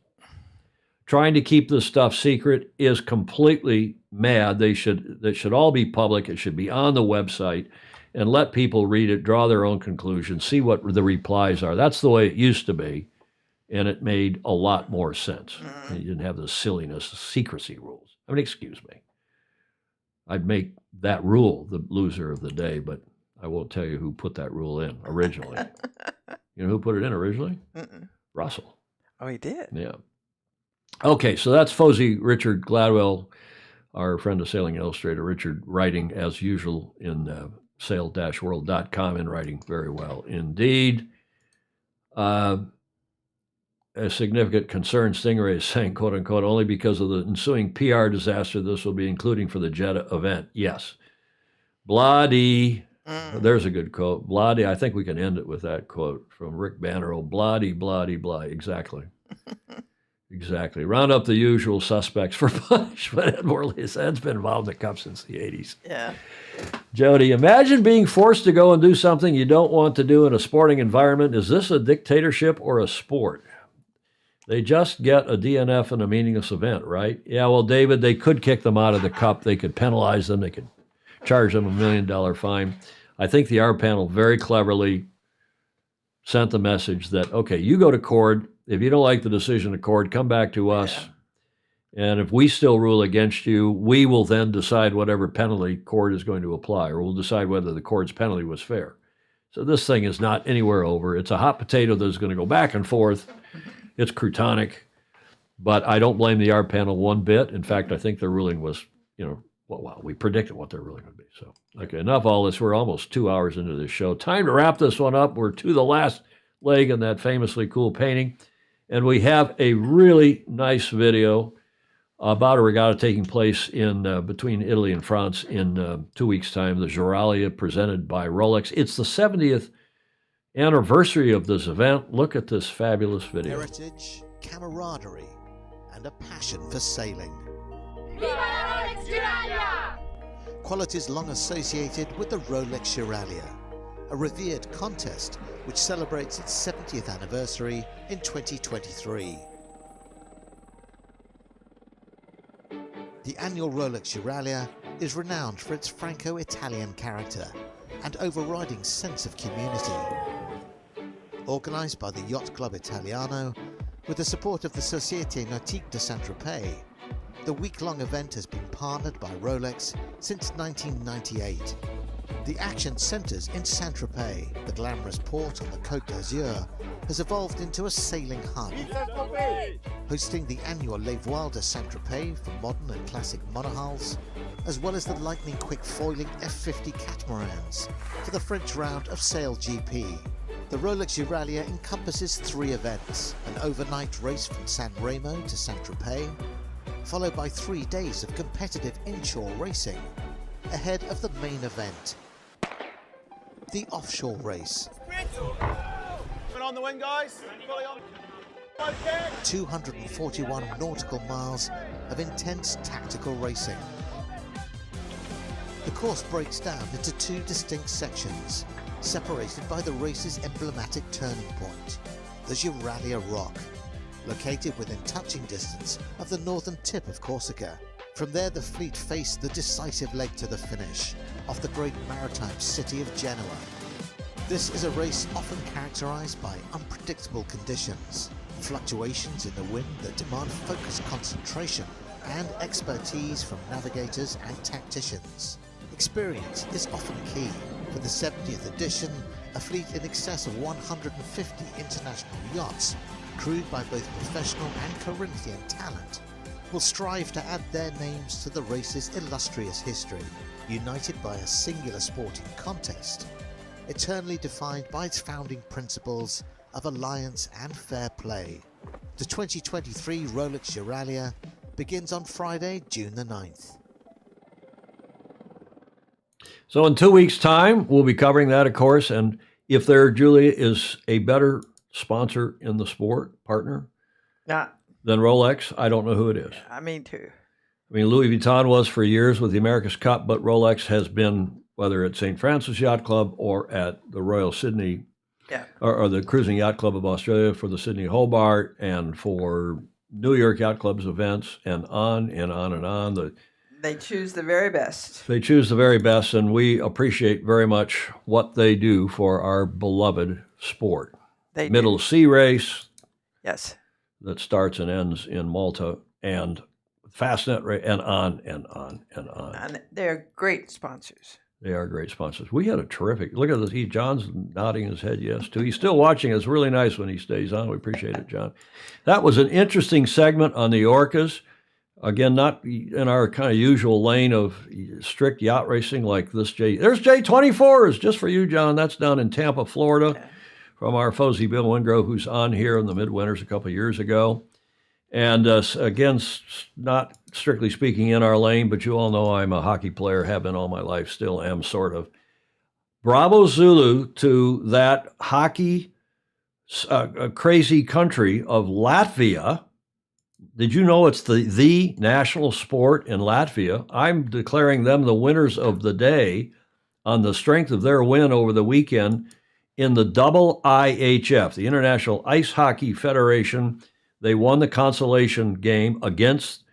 Trying to keep this stuff secret is completely mad. That should all be public. It should be on the website, and let people read it, draw their own conclusions, see what the replies are. That's the way it used to be, and it made a lot more sense. You didn't have the silliness, the secrecy rules. I mean, excuse me. I'd make that rule the loser of the day, but I won't tell you who put that rule in originally. You know who put it in originally? Russell. Oh, he did? Yeah. Okay, so that's Fozy Richard Gladwell, our friend of Sailing Illustrator. Richard writing, as usual, in sail-world.com, and writing very well indeed. A significant concern, Stingray is saying, quote unquote, only because of the ensuing PR disaster this will be including for the Jeddah event. Yes. Bloody. There's a good quote. Bloody. I think we can end it with that quote from Rick Bannerell. Bloody, bloody, bloody. Exactly. Exactly. Round up the usual suspects for punishment. Ed Worley said, it's been involved in the Cup since the 80s. Yeah. Jody, imagine being forced to go and do something you don't want to do in a sporting environment. Is this a dictatorship or a sport? They just get a DNF in a meaningless event, right? Yeah, well, David, they could kick them out of the Cup. They could penalize them. They could charge them $1 million fine. I think the R panel very cleverly sent the message that, okay, you go to court. If you don't like the decision of court, come back to us. Yeah. And if we still rule against you, we will then decide whatever penalty court is going to apply, or we'll decide whether the court's penalty was fair. So this thing is not anywhere over. It's a hot potato that's going to go back and forth. It's croutonic, but I don't blame the R panel one bit. In fact, I think their ruling was, well, we predicted what their ruling would be. So, okay, enough all this. We're almost 2 hours into this show. Time to wrap this one up. We're to the last leg in that famously cool painting, and we have a really nice video about a regatta taking place in between Italy and France in 2 weeks' time, the Juralia presented by Rolex. It's the 70th anniversary of this event. Look at this fabulous video. Heritage, camaraderie, and a passion for sailing. Viva la Rolex Juralia! Qualities long associated with the Rolex Juralia, a revered contest which celebrates its 70th anniversary in 2023. The annual Rolex Juralia is renowned for its Franco-Italian character and overriding sense of community. Organised by the Yacht Club Italiano, with the support of the Société Nautique de Saint-Tropez, the week-long event has been partnered by Rolex since 1998. The action centres in Saint-Tropez, the glamorous port on the Côte d'Azur, has evolved into a sailing hub, hosting the annual Les Voiles de Saint-Tropez for modern and classic monohulls, as well as the lightning-quick foiling F50 catamarans for the French round of Sail GP. The Rolex Juralia encompasses 3 events: an overnight race from San Remo to Saint-Tropez, followed by 3 days of competitive inshore racing, ahead of the main event, the offshore race. On the wing, guys. Fully on. 241 nautical miles of intense tactical racing. The course breaks down into 2 distinct sections, separated by the race's emblematic turning point, the Juralia Rock, located within touching distance of the northern tip of Corsica. From there, the fleet faced the decisive leg to the finish, off the great maritime city of Genoa. This is a race often characterized by unpredictable conditions, fluctuations in the wind that demand focused concentration, and expertise from navigators and tacticians. Experience is often key. For the 70th edition, a fleet in excess of 150 international yachts, crewed by both professional and Corinthian talent, will strive to add their names to the race's illustrious history, united by a singular sporting contest, eternally defined by its founding principles of alliance and fair play. The 2023 Rolex Euralia begins on Friday, June the 9th. So in 2 weeks' time, we'll be covering that, of course. And if there, Julia, is a better sponsor in the sport, partner, Yeah, than Rolex, I don't know who it is. I mean too. I mean, Louis Vuitton was for years with the America's Cup, but Rolex has been, whether at St. Francis Yacht Club or at the Royal Sydney, Yeah. or the Cruising Yacht Club of Australia for the Sydney Hobart, and for New York Yacht Club's events, and on and on and on. They choose the very best. They choose the very best, and we appreciate very much what they do for our beloved sport. They Middle Sea Race. Yes. That starts and ends in Malta, and Fastnet Race, and on and on and on. And they're great sponsors. They are great sponsors. We had a terrific, look at this, John's nodding his head yes, too. He's still watching. It's really nice when he stays on. We appreciate it, John. That was an interesting segment on the Orcas. Again, not in our kind of usual lane of strict yacht racing like this. There's J24s just for you, John. That's down in Tampa, Florida, from our Fozy Bill Wingrove, who's on here in the midwinters a couple of years ago. And again, not strictly speaking in our lane, but you all know I'm a hockey player, have been all my life, still am sort of. Bravo Zulu to that hockey crazy country of Latvia. Did you know it's the national sport in Latvia? I'm declaring them the winners of the day on the strength of their win over the weekend in the double IHF, the International Ice Hockey Federation. They won the consolation game against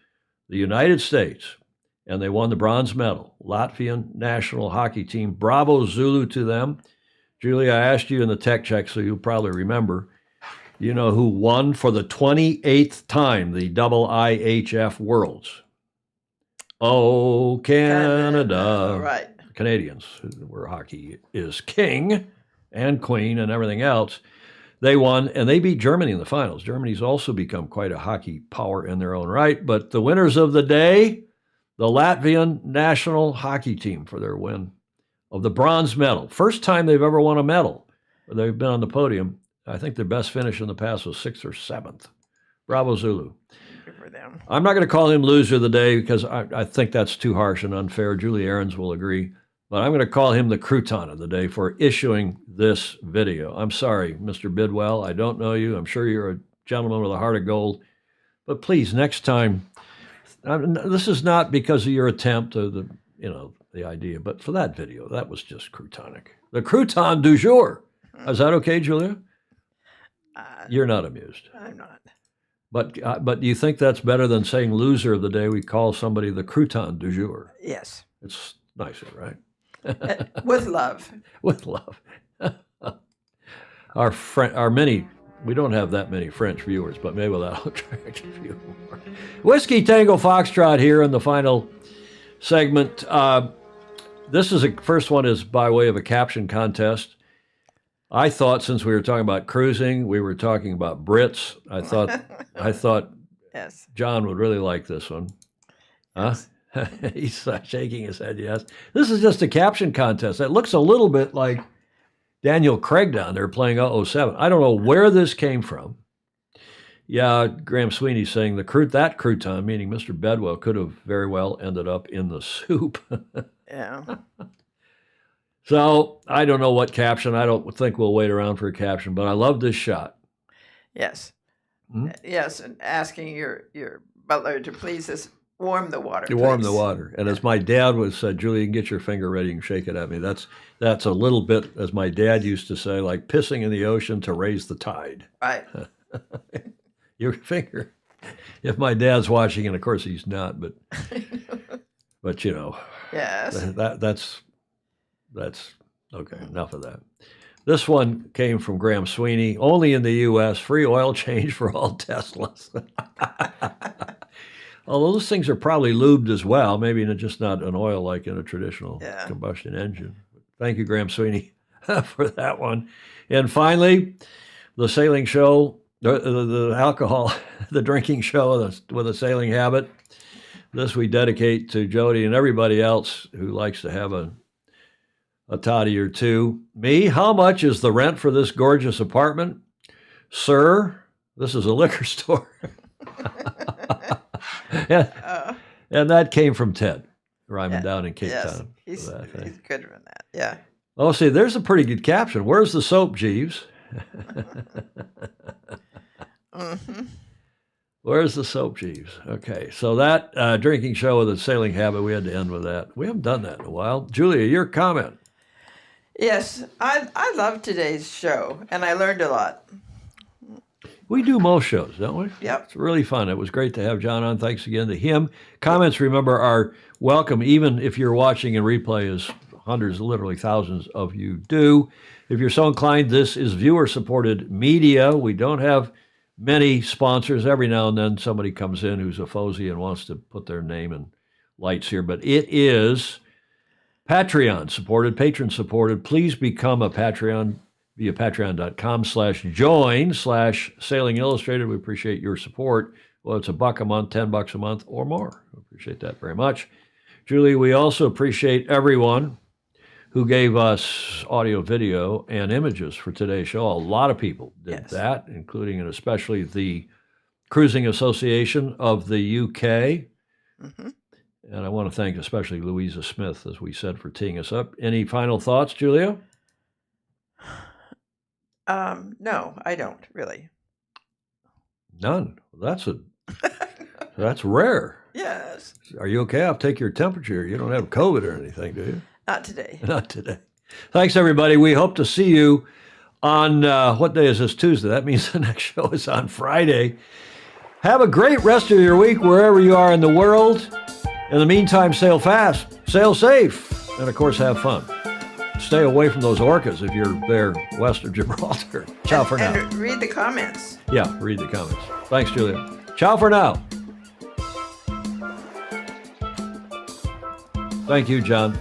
the United States, and they won the bronze medal. Latvian national hockey team. Bravo Zulu to them. Julia, I asked you in the tech check, so you'll probably remember. You know who won for the 28th time the double IHF Worlds? Oh, Canada. Right. Canadians, where hockey is king and queen and everything else. They won, and they beat Germany in the finals. Germany's also become quite a hockey power in their own right. But the winners of the day, the Latvian national hockey team for their win of the bronze medal. First time they've ever won a medal. They've been on the podium. I think their best finish in the past was 6th or 7th. Bravo Zulu. Good for them. I'm not going to call him loser of the day because I think that's too harsh and unfair. Julie Aarons will agree. But I'm going to call him the crouton of the day for issuing this video. I'm sorry, Mr. Bidwell. I don't know you. I'm sure you're a gentleman with a heart of gold. But please, next time, this is not because of your attempt or the idea, but for that video, that was just croutonic. The crouton du jour. Is that okay, Julia? You're not amused. I'm not. But do you think that's better than saying loser of the day? We call somebody the crouton du jour. Yes. It's nicer, right? With love. With love. Our many, we don't have that many French viewers, but maybe that'll attract a few more. Whiskey Tango Foxtrot here in the final segment. First one is by way of a caption contest. I thought since we were talking about cruising, we were talking about Brits. I thought yes. John would really like this one. Huh? He's shaking his head, yes. This is just a caption contest. It looks a little bit like Daniel Craig down there playing 007. I don't know where this came from. Yeah, Graham Sweeney's saying that crouton, meaning Mr. Bedwell, could have very well ended up in the soup. Yeah. So I don't know what caption. I don't think we'll wait around for a caption, but I love this shot. Yes. Hmm? Yes, and asking your butler to please just warm the water. You warm please. the water. And as my dad would say, Julie, you can get your finger ready and shake it at me. That's a little bit, as my dad used to say, like pissing in the ocean to raise the tide. Right. Your finger. If my dad's watching, and of course he's not, but Yes. That's okay. Enough of that. This one came from Graham Sweeney. Only in the U.S., free oil change for all Teslas. Although those things are probably lubed as well, maybe just not an oil like in a traditional combustion engine. Thank you, Graham Sweeney, for that one. And finally, the sailing show the alcohol, the drinking show with a sailing habit. This we dedicate to Jody and everybody else who likes to have a toddy or two. Me, how much is the rent for this gorgeous apartment? Sir, this is a liquor store. And that came from Ted, Ryman down in Cape Town. He's good for that. Yeah. Oh, see, there's a pretty good caption. Where's the soap, Jeeves? Mm-hmm. Where's the soap, Jeeves? Okay, so that drinking show with a sailing habit, we had to end with that. We haven't done that in a while. Julia, your comment. Yes, I love today's show, and I learned a lot. We do most shows, don't we? Yep. It's really fun. It was great to have John on. Thanks again to him. Comments, remember, are welcome, even if you're watching in replay, as hundreds, literally thousands of you do. If you're so inclined, this is viewer-supported media. We don't have many sponsors. Every now and then somebody comes in who's a Fozy and wants to put their name and lights here, but it is Patreon-supported, patron-supported. Please become a Patreon via patreon.com/join/Sailing Illustrated. We appreciate your support. Well, it's $1 a month, $10 a month, or more. We appreciate that very much. Julie, we also appreciate everyone who gave us audio, video, and images for today's show. A lot of people did that, including and especially the Cruising Association of the UK. Mm-hmm. And I want to thank especially Louisa Smith, as we said, for teeing us up. Any final thoughts, Julia? No, I don't really. None. That's rare. Yes. Are you okay? I'll take your temperature. You don't have COVID or anything, do you? Not today. Not today. Thanks, everybody. We hope to see you on, what day is this? Tuesday. That means the next show is on Friday. Have a great rest of your week wherever you are in the world. In the meantime, sail fast, sail safe, and of course, have fun. Stay away from those orcas if you're there west of Gibraltar. Ciao for now. And read the comments. Yeah, read the comments. Thanks, Julia. Ciao for now. Thank you, John.